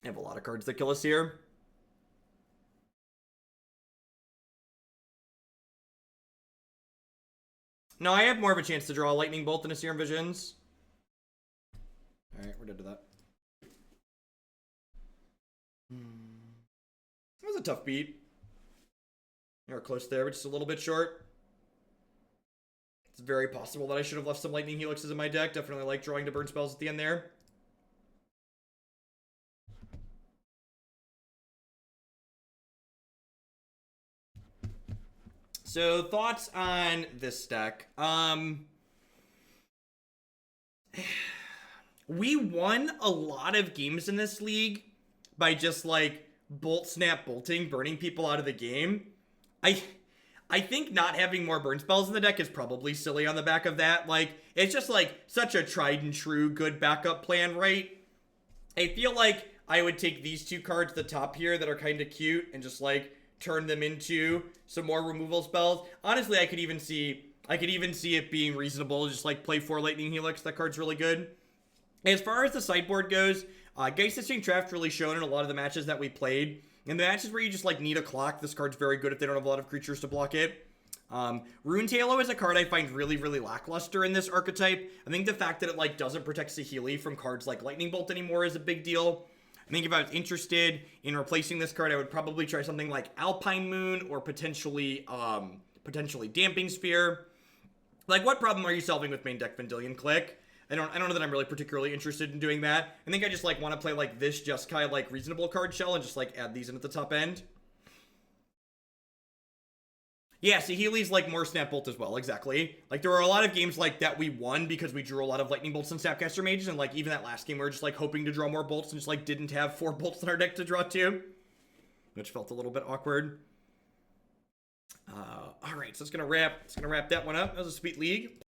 I have a lot of cards that kill us here. No, I have more of a chance to draw a Lightning Bolt than a Serum Visions. Alright, we're dead to that. That was a tough beat. You're close there, but just a little bit short. It's very possible that I should have left some Lightning Helixes in my deck. Definitely like drawing to burn spells at the end there. So, thoughts on this deck. We won a lot of games in this league by just, like, bolt snap bolting, burning people out of the game. I think not having more burn spells in the deck is probably silly on the back of that. Like, it's just, like, such a tried and true good backup plan, right? I feel like I would take these two cards at the top here that are kind of cute and just, like, turn them into some more removal spells. Honestly, I could even see it being reasonable to just like play 4 Lightning Helix. That card's really good. As far as the sideboard goes, Geist Traft really shown in a lot of the matches that we played. In the matches where you just like need a clock, this card's very good if they don't have a lot of creatures to block it. Rune Halo is a card I find really, really lackluster in this archetype. I think the fact that it like doesn't protect Saheeli from cards like Lightning Bolt anymore is a big deal. I think if I was interested in replacing this card, I would probably try something like Alpine Moon or potentially Damping Sphere. Like, what problem are you solving with main deck Vendilion Clique? I don't know that I'm really particularly interested in doing that. I think I just like want to play like this Jeskai like reasonable card shell and just like add these in at the top end. Yeah, Saheeli's like more Snap Bolt as well, exactly. Like, there were a lot of games like that we won because we drew a lot of Lightning Bolts and Snapcaster Mages, and like even that last game we were just like hoping to draw more bolts and just like didn't have 4 bolts in our deck to draw 2. Which felt a little bit awkward. Alright, so it's gonna wrap that one up. That was a sweet league.